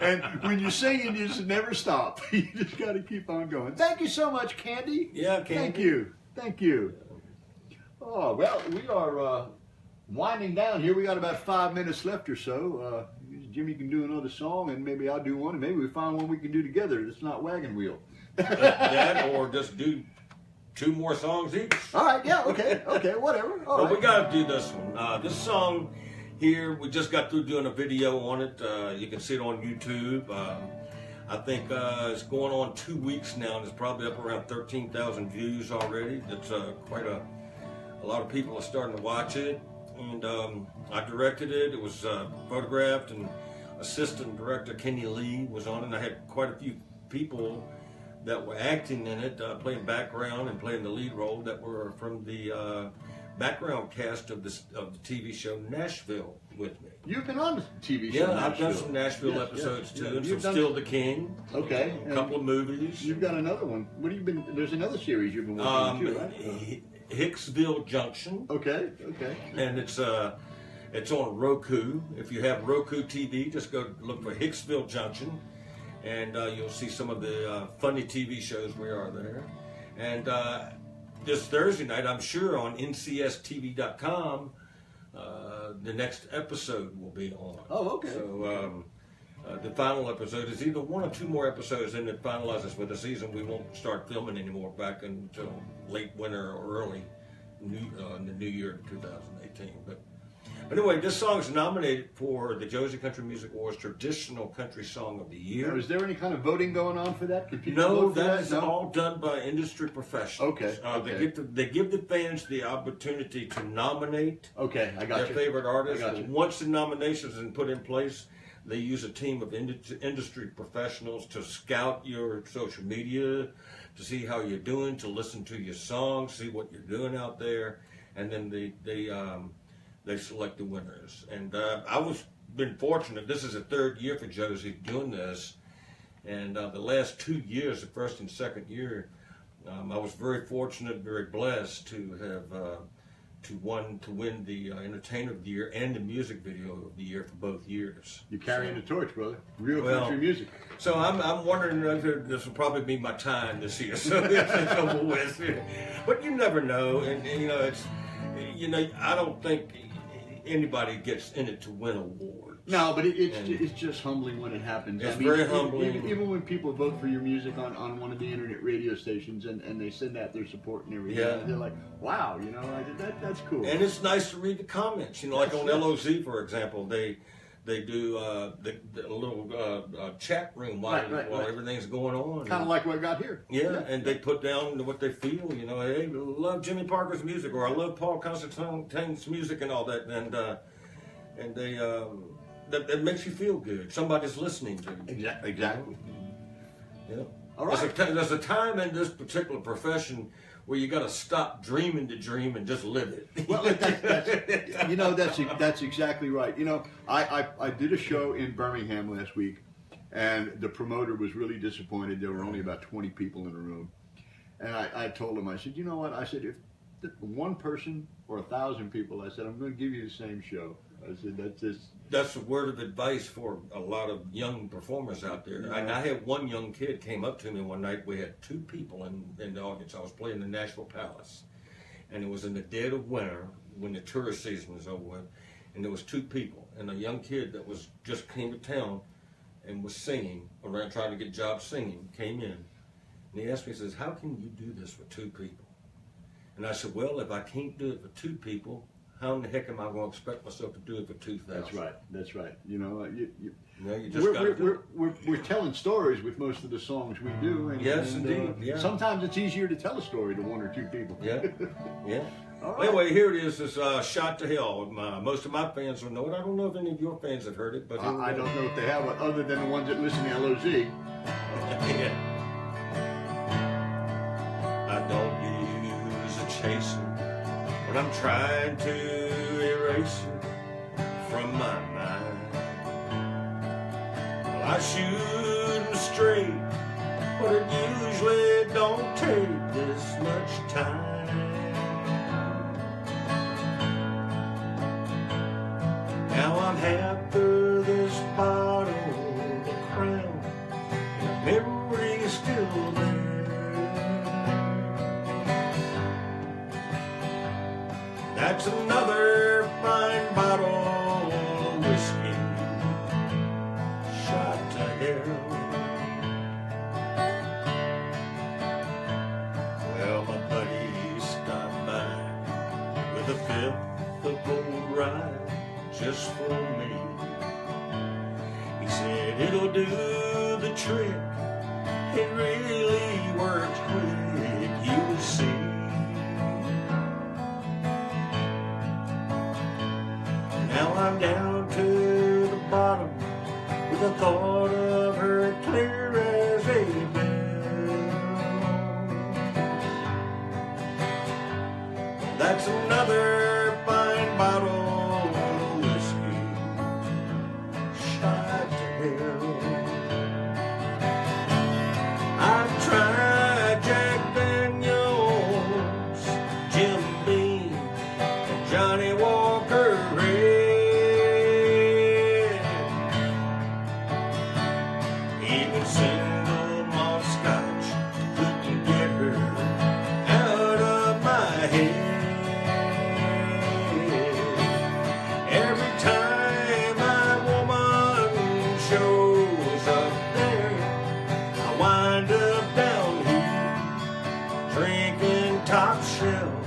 And when you're singing, you just never stop. You just got to keep on going. Thank you so much, Candy. Yeah, Candy. Thank you. Thank you. Oh, well, we are winding down here. We got about 5 minutes left or so. Jimmy can do another song, and maybe I'll do one, and maybe we find one we can do together that's not Wagon Wheel. That, or just do 2 more songs each. All right, yeah, okay, whatever. All right. We got to do this one. This song here, we just got through doing a video on it. You can see it on YouTube. I think it's going on 2 weeks now, and it's probably up around 13,000 views already. That's quite a lot of people are starting to watch it. And I directed it. It was photographed, and assistant director Kenny Lee was on it. And I had quite a few people that were acting in it, playing background and playing the lead role, that were from the background cast of the TV show Nashville with me. You've been on the TV show. Yeah, Nashville. I've done some Nashville episodes too, and some Still the King. Okay. A couple of movies. You've got another one. What have you been? There's another series you've been working on too, right? Hicksville Junction. Okay. And it's on Roku. If you have Roku TV, just go look for Hicksville Junction, and you'll see some of the funny TV shows we are there. And this Thursday night, I'm sure on ncsTV.com, the next episode will be on. Oh, okay. So the final episode is either 1 or 2 more episodes, and it finalizes for the season. We won't start filming anymore back until late winter or early the new year 2018. But anyway, this song is nominated for the Josie Country Music Awards Traditional Country Song of the Year. Now, is there any kind of voting going on for that? No, that is all done by industry professionals. Okay. They give the fans the opportunity to nominate their favorite artists. Once the nominations are put in place, they use a team of industry professionals to scout your social media, to see how you're doing, to listen to your songs, see what you're doing out there, and then they select the winners. And I was been fortunate. This is the 3rd year for Josie doing this, and the last 2 years, the first and second year, I was very fortunate, very blessed to have to win the Entertainer of the Year and the Music Video of the Year for both years. You're carrying the torch, brother. Real country music. So I'm wondering if this will probably be my time this year. So it's over with. But you never know, and it's I don't think anybody gets in it to win awards. No, but it's just humbling when it happens. It's very humbling. Even when people vote for your music on one of the internet radio stations and they send out their support and everything, and they're like, wow, that's cool. And it's nice to read the comments. Like on LOZ, for example, they do the little chat room while everything's going on. Kind of like what I got here. Yeah, and they put down what they feel. Hey, I love Jimmy Parker's music, or I love Paul Constantine's music, and all that. And they that makes you feel good. Somebody's listening to you. Exactly. Yeah. All right. There's a time in this particular profession where you got to stop dreaming the dream and just live it. Well, that's exactly right. I did a show in Birmingham last week, and the promoter was really disappointed. There were only about 20 people in the room, and I told him, I said, you know what? I said, if one person or 1,000 people, I said, I'm going to give you the same show. I said, that's a word of advice for a lot of young performers out there. Yeah. And I had one young kid came up to me one night. We had 2 people in the audience. I was playing the Nashville Palace. and it was in the dead of winter when the tourist season was over with, and there was 2 people, and a young kid that was just came to town and was singing, around trying to get jobs singing, came in, and he asked me, he says, how can you do this for 2 people? And I said, well, if I can't do it for 2 people, how in the heck am I going to expect myself to do it for 2,000? That's right. That's right. You know, you just got to do it. We're telling stories with most of the songs we do. And, Yes, indeed. Yeah. Sometimes it's easier to tell a story to 1 or 2 people. Yeah, yeah. All right. Anyway, here it is. It's Shot to Hell. Most of my fans will know it. I don't know if any of your fans have heard it, but I don't know if they have it, other than the ones that listen to LOZ. Yeah. I don't use a chaser when I'm trying to erase it from my mind. Well, I shoot 'em straight, but it usually don't take this much time. Now I'm after this bottle of Crown, and the memory's still there. That's another fine bottle of whiskey, shot to hell. Well, my buddy stopped by with a 5th of gold rye just for me. He said, it'll do the trick, it really works quick, you'll see. Now I'm down to the bottom with the thought of her clear as a bell. That's another fine bottle of whiskey, shot to hell. I've tried Jack Daniels, Jim Beam, and Johnny Walker Red. Even single malt scotch couldn't get her out of my head. Every time my woman shows up there, I wind up down here drinking top shelf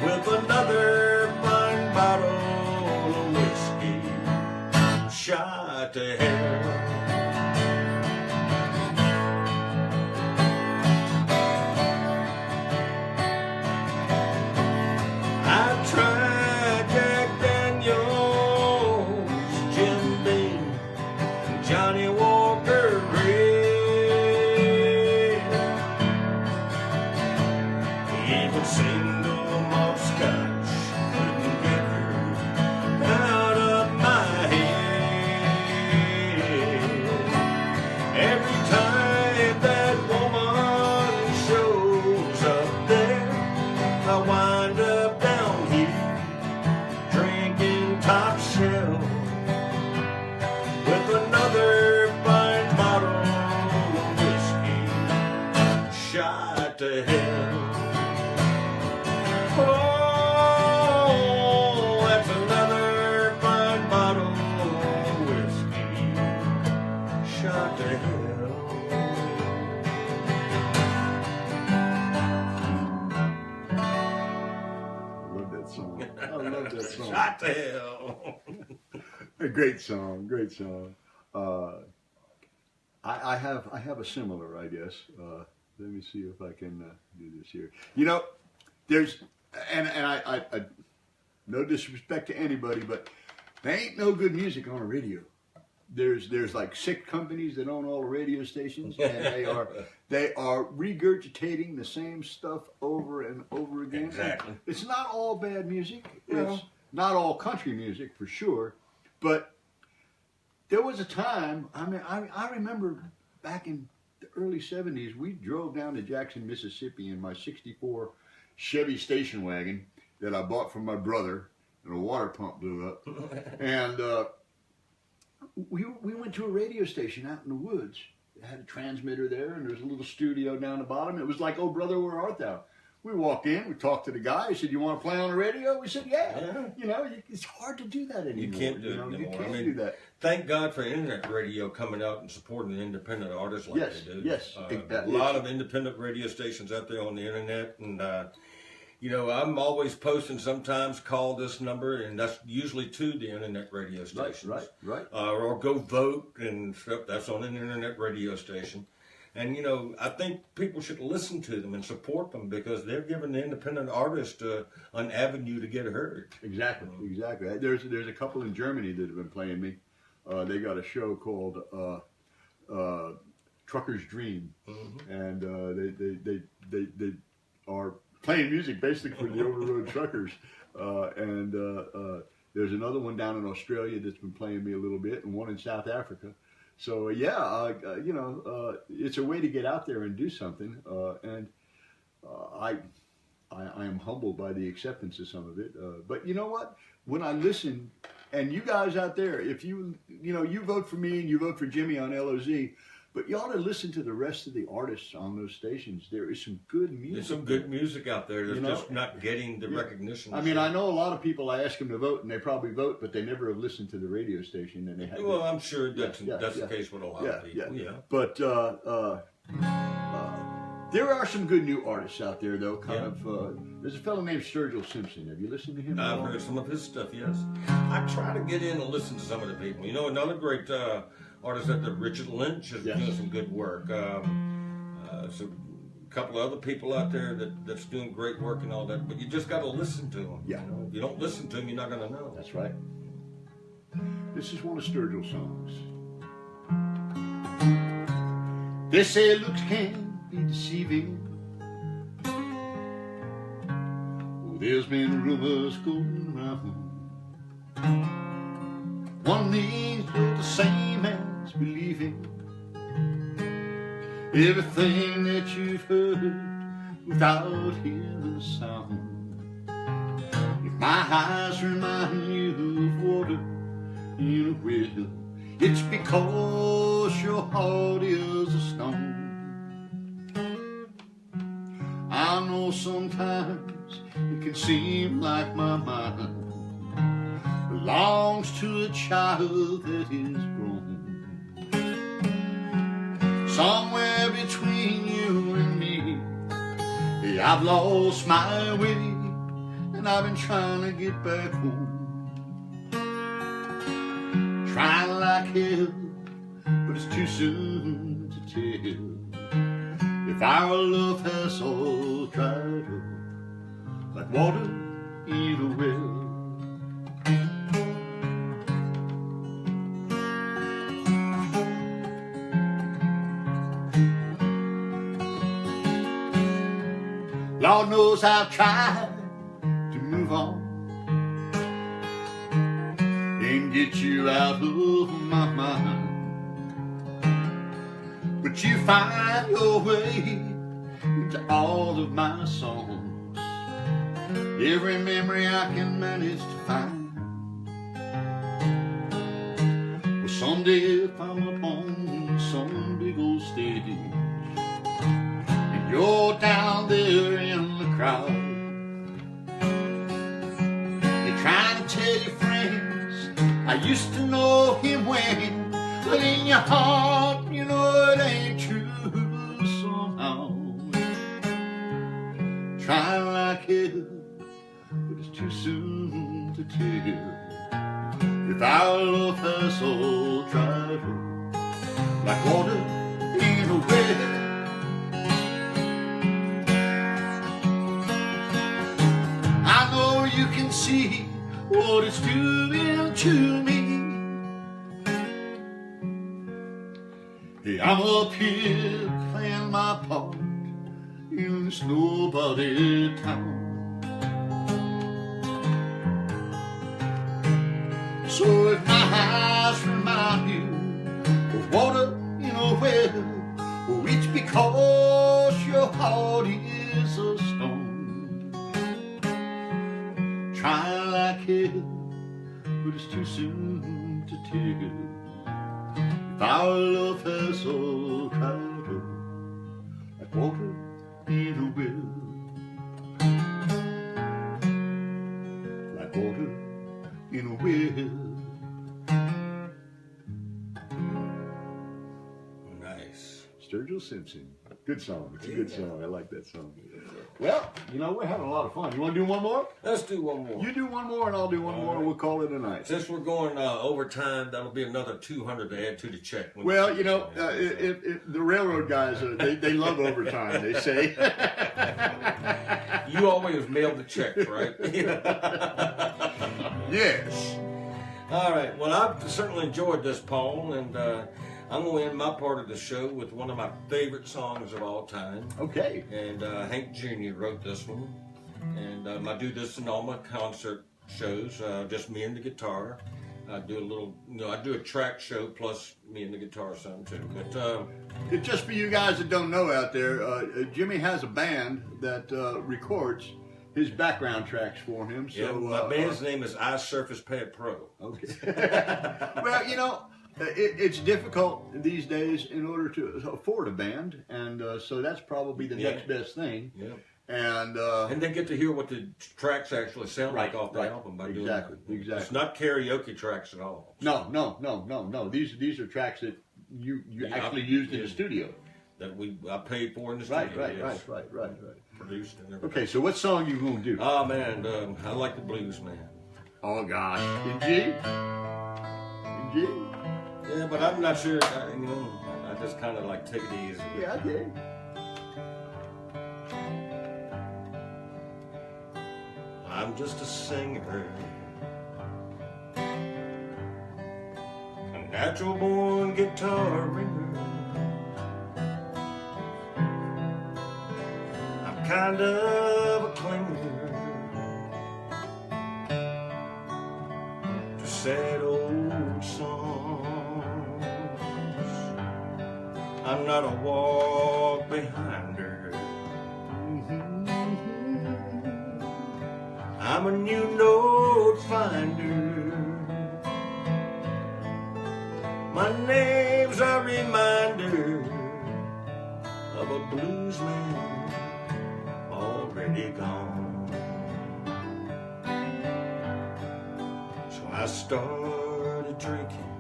with another fine bottle of whiskey, shot to hell. I've tried Jack Daniels, Jim Beam, and Johnny Walker Red. Even single malt scotch couldn't get her out of my head. Every time that woman shows up there, I wind up down here drinking top shelf with another fine bottle of whiskey, shot to hell. Oh, that's another fine bottle of whiskey, shot to hell. I love that song. I love that song. Shot to hell. A great song, great song. I have a similar, I guess. Let me see if I can do this here. You know, there's, and I no disrespect to anybody, but there ain't no good music on the radio. There's like 6 companies that own all the radio stations, and they are regurgitating the same stuff over and over again. Exactly. It's not all bad music. No. It's not all country music for sure, but there was a time. I mean, I remember back in the early '70s, we drove down to Jackson, Mississippi in my '64 Chevy station wagon that I bought from my brother, and a water pump blew up, and we went to a radio station out in the woods. It had a transmitter there, and there was a little studio down the bottom. It was like, "Oh, brother, where art thou?" We walked in, we talked to the guy. He said, "You want to play on the radio?" We said, "Yeah." Yeah. You know, it's hard to do that anymore. You can't do it You anymore. can't I mean, do that. thank God for internet radio coming out and supporting the independent artists like Yes, they do. yes. A lot of independent radio stations out there on the internet, and you know, I'm always posting. Sometimes call this number, and that's usually to the internet radio stations. Right. Or go vote and stuff. That's on an internet radio station. And, you know, I think people should listen to them and support them because they're giving the independent artist an avenue to get heard. Exactly. There's a couple in Germany that have been playing me. They got a show called Trucker's Dream, and they are playing music basically for the over-road truckers. And there's another one down in Australia that's been playing me a little bit, and one in South Africa. So you know, it's a way to get out there and do something, and I am humbled by the acceptance of some of it. But you know what? When I listen, and you guys out there, if you vote for me and you vote for Jimmy on LOZ, but you ought to listen to the rest of the artists on those stations. There is some good music. There's some good music out there that's just not getting the recognition. I mean, I know a lot of people, I ask them to vote, and they probably vote, but they never have listened to the radio station. And they have. Well, I'm sure that's the case with a lot of people. Yeah. But there are some good new artists out there, though. There's a fellow named Sturgill Simpson. Have you listened to him? I've heard some of his stuff, yes. I try to get in and listen to some of the people. You know, another great artist out there, Richard Lynch, is doing some good work. So a couple of other people out there that's doing great work and all that, but you just got to listen to them. Yeah. You know? If you don't listen to them, you're not going to know. That's right. This is one of Sturgill's songs. They say looks can be deceiving. Oh, there's been rumors going around. One needs the same as believing everything that you've heard without hearing the sound. If my eyes remind you of water in a well, it's because your heart is a stone. I know sometimes it can seem like my mind belongs to a child that is grown. Somewhere between you and me, I've lost my way, and I've been trying to get back home. Trying like hell, but it's too soon to tell if our love has all dried up like water in a well. Lord knows I've tried to move on and get you out of my mind, but you find your way into all of my songs, every memory I can manage to find. Well, someday if I'm up on some big old stage and you're down there in the crowd, you're trying to tell your friends I used to know him when, but in your heart you know it ain't true somehow. Trying like hell, but it's too soon to tell if our love has all dried up like water in a well. I know you can see what it's doing to me. Hey, I'm up here playing my part in this nobody town. So if my eyes remind you of water in a well, oh, it's because your heart is a stone. Trying like hell, but it's too soon to tell if our love has all dried up like water in a well. Simpson. Good song. It's a good song. I like that song. Well, you know, we're having a lot of fun. You want to do one more? Let's do one more. You do one more, and I'll do one more, and we'll call it a night. Since we're going overtime, that'll be another 200 to add to the check. Well, you know, the railroad guys, they love overtime, they say. You always mail the checks, right? Yes. All right. Well, I've certainly enjoyed this, Paul, and I'm going to end my part of the show with one of my favorite songs of all time. Okay. And Hank Jr. wrote this one. And I do this in all my concert shows, just me and the guitar. I do a little, I do a track show plus me and the guitar some too. But it's just for you guys that don't know out there, Jimmy has a band that records his background tracks for him. So yeah, my band's name is I Surface Pad Pro. Okay. Well, you know, it's difficult these days in order to afford a band, and so that's probably the next best thing. Yeah. And they get to hear what the tracks actually sound like off the right. album by Exactly, doing exactly. It's not karaoke tracks at all. No. These are tracks that you actually used in the studio. That I paid for in the studio. Right. Produced and everything. Okay, so what song you gonna do? Oh man, I like the blues, man. Oh gosh, in G? In G? Yeah, but I'm not sure. I just kind of like take it easy. Yeah, okay. I'm just a singer, a natural born guitar ringer. I'm kind of a clinger to sad old songs. I'm not a walk behind her. I'm a new note finder. My name's a reminder of a blues man already gone. So I started drinking,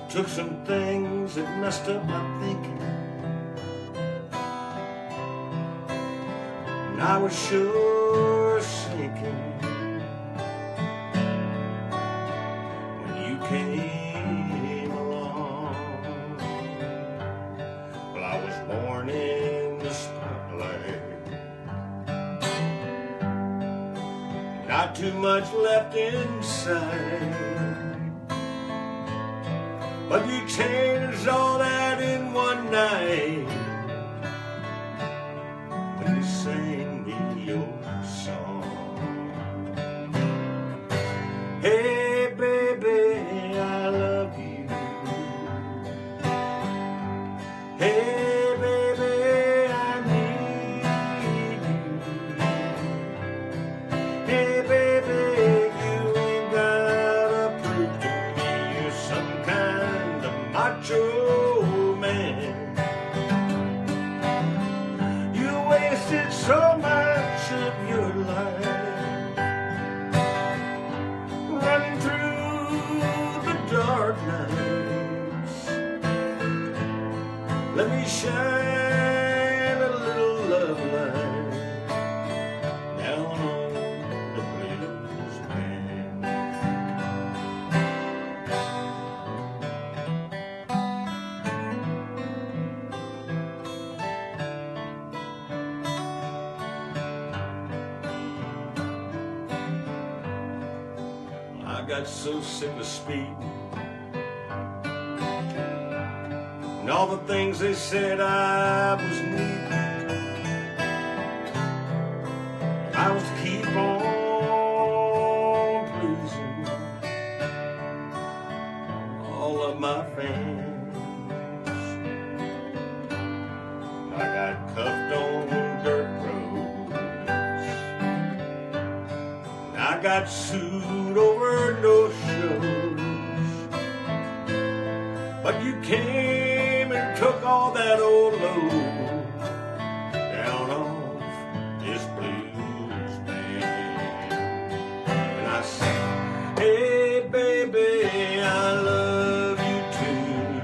took some things that messed up my thinking. I was sure sinking when you came along. Well, I was born in the spotlight, not too much left inside, but you changed all that in one night when you sang your song. Hey baby, I love you. Hey baby, I need you. Hey baby, you ain't gotta prove to me you're some kind of macho man. You wasted so much of your life running through the dark nights. Let me shine a little love light down on the blues man. I got so sick of speeding and all the things they said I was needing. I was to keep on pleasing all of my fans. I got cuffed on dirt roads, I got sued over no shows, but you came and took all that old load down off this blues band. And I said, hey baby, I love you too.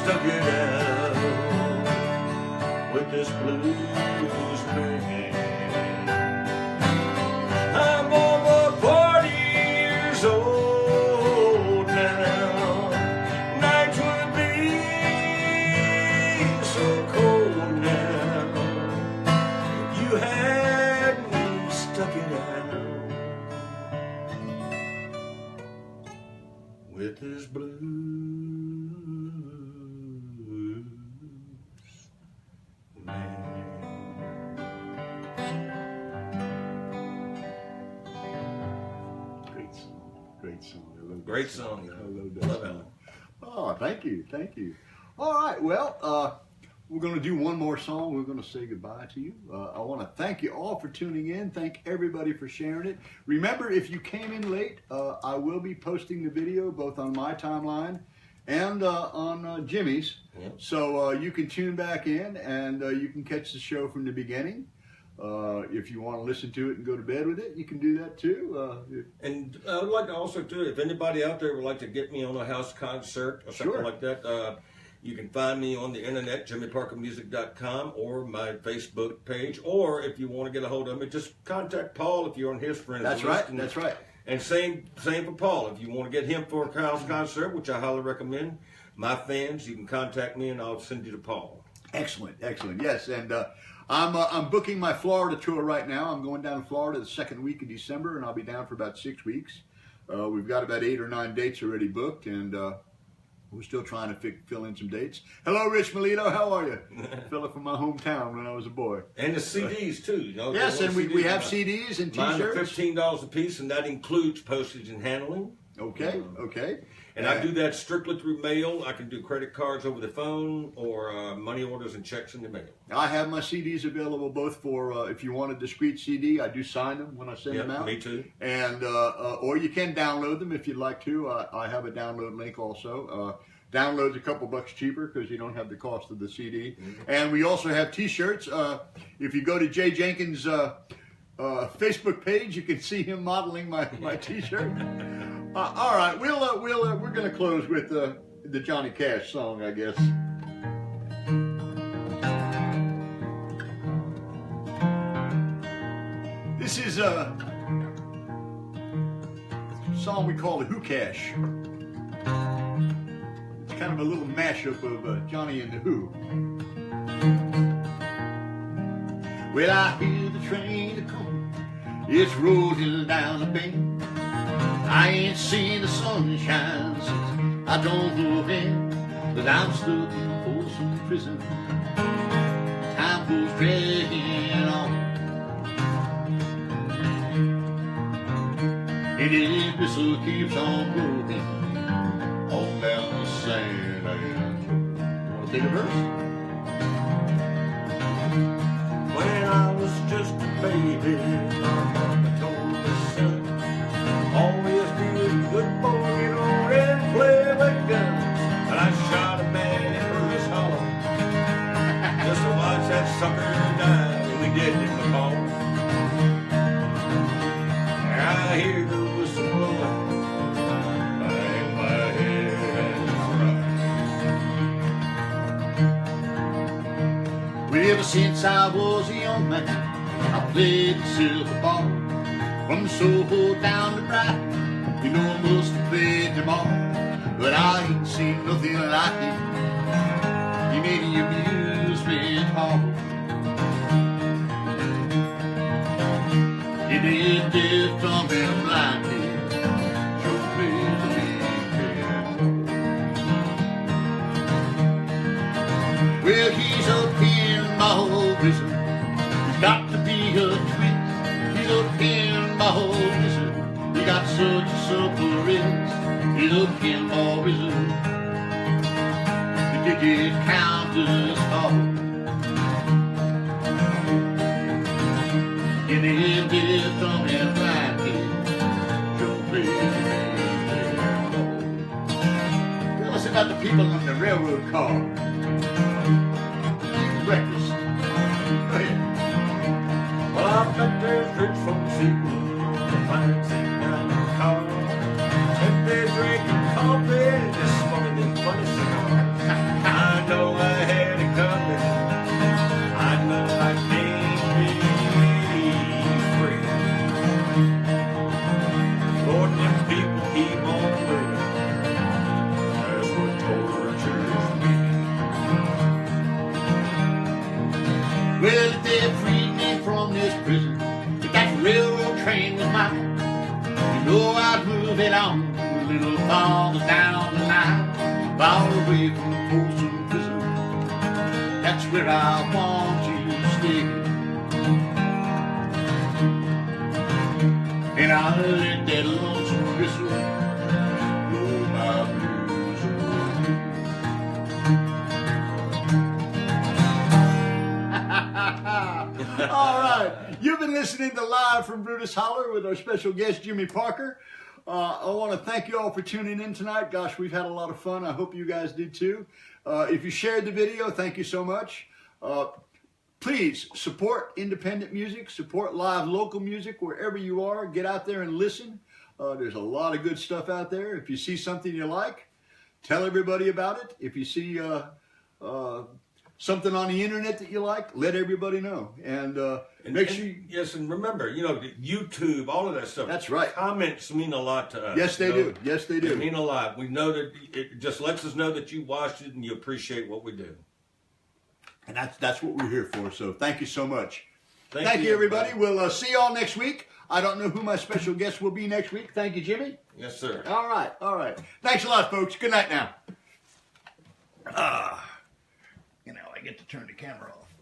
stuck it out with this blues band. I'm over 40 years old now. Nights would be so cold now if you hadn't stuck it out with this blues man. Great song. I love Great that song. I love that Love song. it. Oh, thank you. All right, well, we're going to do one more song. We're going to say goodbye to you. I want to thank you all for tuning in. Thank everybody for sharing it. Remember, if you came in late, I will be posting the video both on my timeline and on Jimmy's. Yep. So you can tune back in and you can catch the show from the beginning. If you want to listen to it and go to bed with it, you can do that too. And I would like to also too, if anybody out there would like to get me on a house concert or something Sure. like that, you can find me on the internet, jimmyparkermusic.com, or my Facebook page. Or if you want to get a hold of me, just contact Paul if you're on his friends That's list. right. And, That's right. And same for Paul. If you want to get him for a house concert, which I highly recommend, my fans, you can contact me and I'll send you to Paul. Excellent. Yes, and I'm booking my Florida tour right now. I'm going down to Florida the second week of December, and I'll be down for about 6 weeks. We've got about 8 or 9 dates already booked, and we're still trying to fill in some dates. Hello, Rich Melito. How are you? Fella from my hometown when I was a boy. And the CDs too. You know, Yes, and we have CDs. CDs and Mine are T-shirts. $15 a piece, and that includes postage and handling. Okay. And I do that strictly through mail. I can do credit cards over the phone or money orders and checks in the mail. I have my CDs available both for if you want a discrete CD, I do sign them when I send them out. Me too. And or you can download them if you'd like to. I have a download link also. Download's a couple bucks cheaper because you don't have the cost of the CD. Mm-hmm. And we also have T-shirts. If you go to Jay Jenkins' Facebook page, you can see him modeling my T-shirt. All right, we're going to close with the Johnny Cash song, I guess. This is a song we call the Who Cash. It's kind of a little mashup of Johnny and the Who. Well, I hear the train a-comin', it's rolling down the bend. I ain't seen the sunshine since I don't know when, but I'm stuck in Folsom prison. Time goes dragging on, and the whistle keeps on blowing on down the Sundown. You want to take a verse? When I was just a baby, my mama told me, son, always be a good boy, get on and play with guns. And I shot a man in Brutus, Hollar, just to watch that sucker die. We did in the fall. I hear the whistle blowing, bang my head and Well, ever since I was a young man, I played the silver ball. From Soho down to Brighton, you know I must have played them all. But I ain't seen nothing like it in any amusement hall. You did deaf, dumb, and blind kid, show me the weekend. Well, he's up in my whole prison. He's got to be a twin. He's up in my whole prison. He got such a supple wrist. He's up in my prison. The ticket counters fall. In the end, there's some and blind kid. Don't play the game. Tell us about the people on the railroad car. Breakfast. Go ahead. well, I bet there's rich folks eating on the fine seat down the car. If they're drinking coffee, just smoking them funny cigars. I where I want to stay. And I'll let that lonesome whistle blow my blues away. All right, you've been listening to Live from Brutus Hollar with our special guest, Jimmy Parker. I want to thank you all for tuning in tonight. Gosh, we've had a lot of fun. I hope you guys did too. If you shared the video, thank you so much. Please support independent music, support live local music wherever you are. Get out there and listen. There's a lot of good stuff out there. If you see something you like, tell everybody about it. If you see something on the internet that you like, let everybody know. And make sure you... Yes, and remember, you know, YouTube, all of that stuff. That's right. Comments mean a lot to us. Yes, they do. Yes, they do. They mean a lot. We know that it just lets us know that you watched it and you appreciate what we do. And that's what we're here for. So thank you so much. Thank you, everybody. We'll see you all next week. I don't know who my special guest will be next week. Thank you, Jimmy. Yes, sir. All right. All right. Thanks a lot, folks. Good night now. You know, I get to turn the camera off.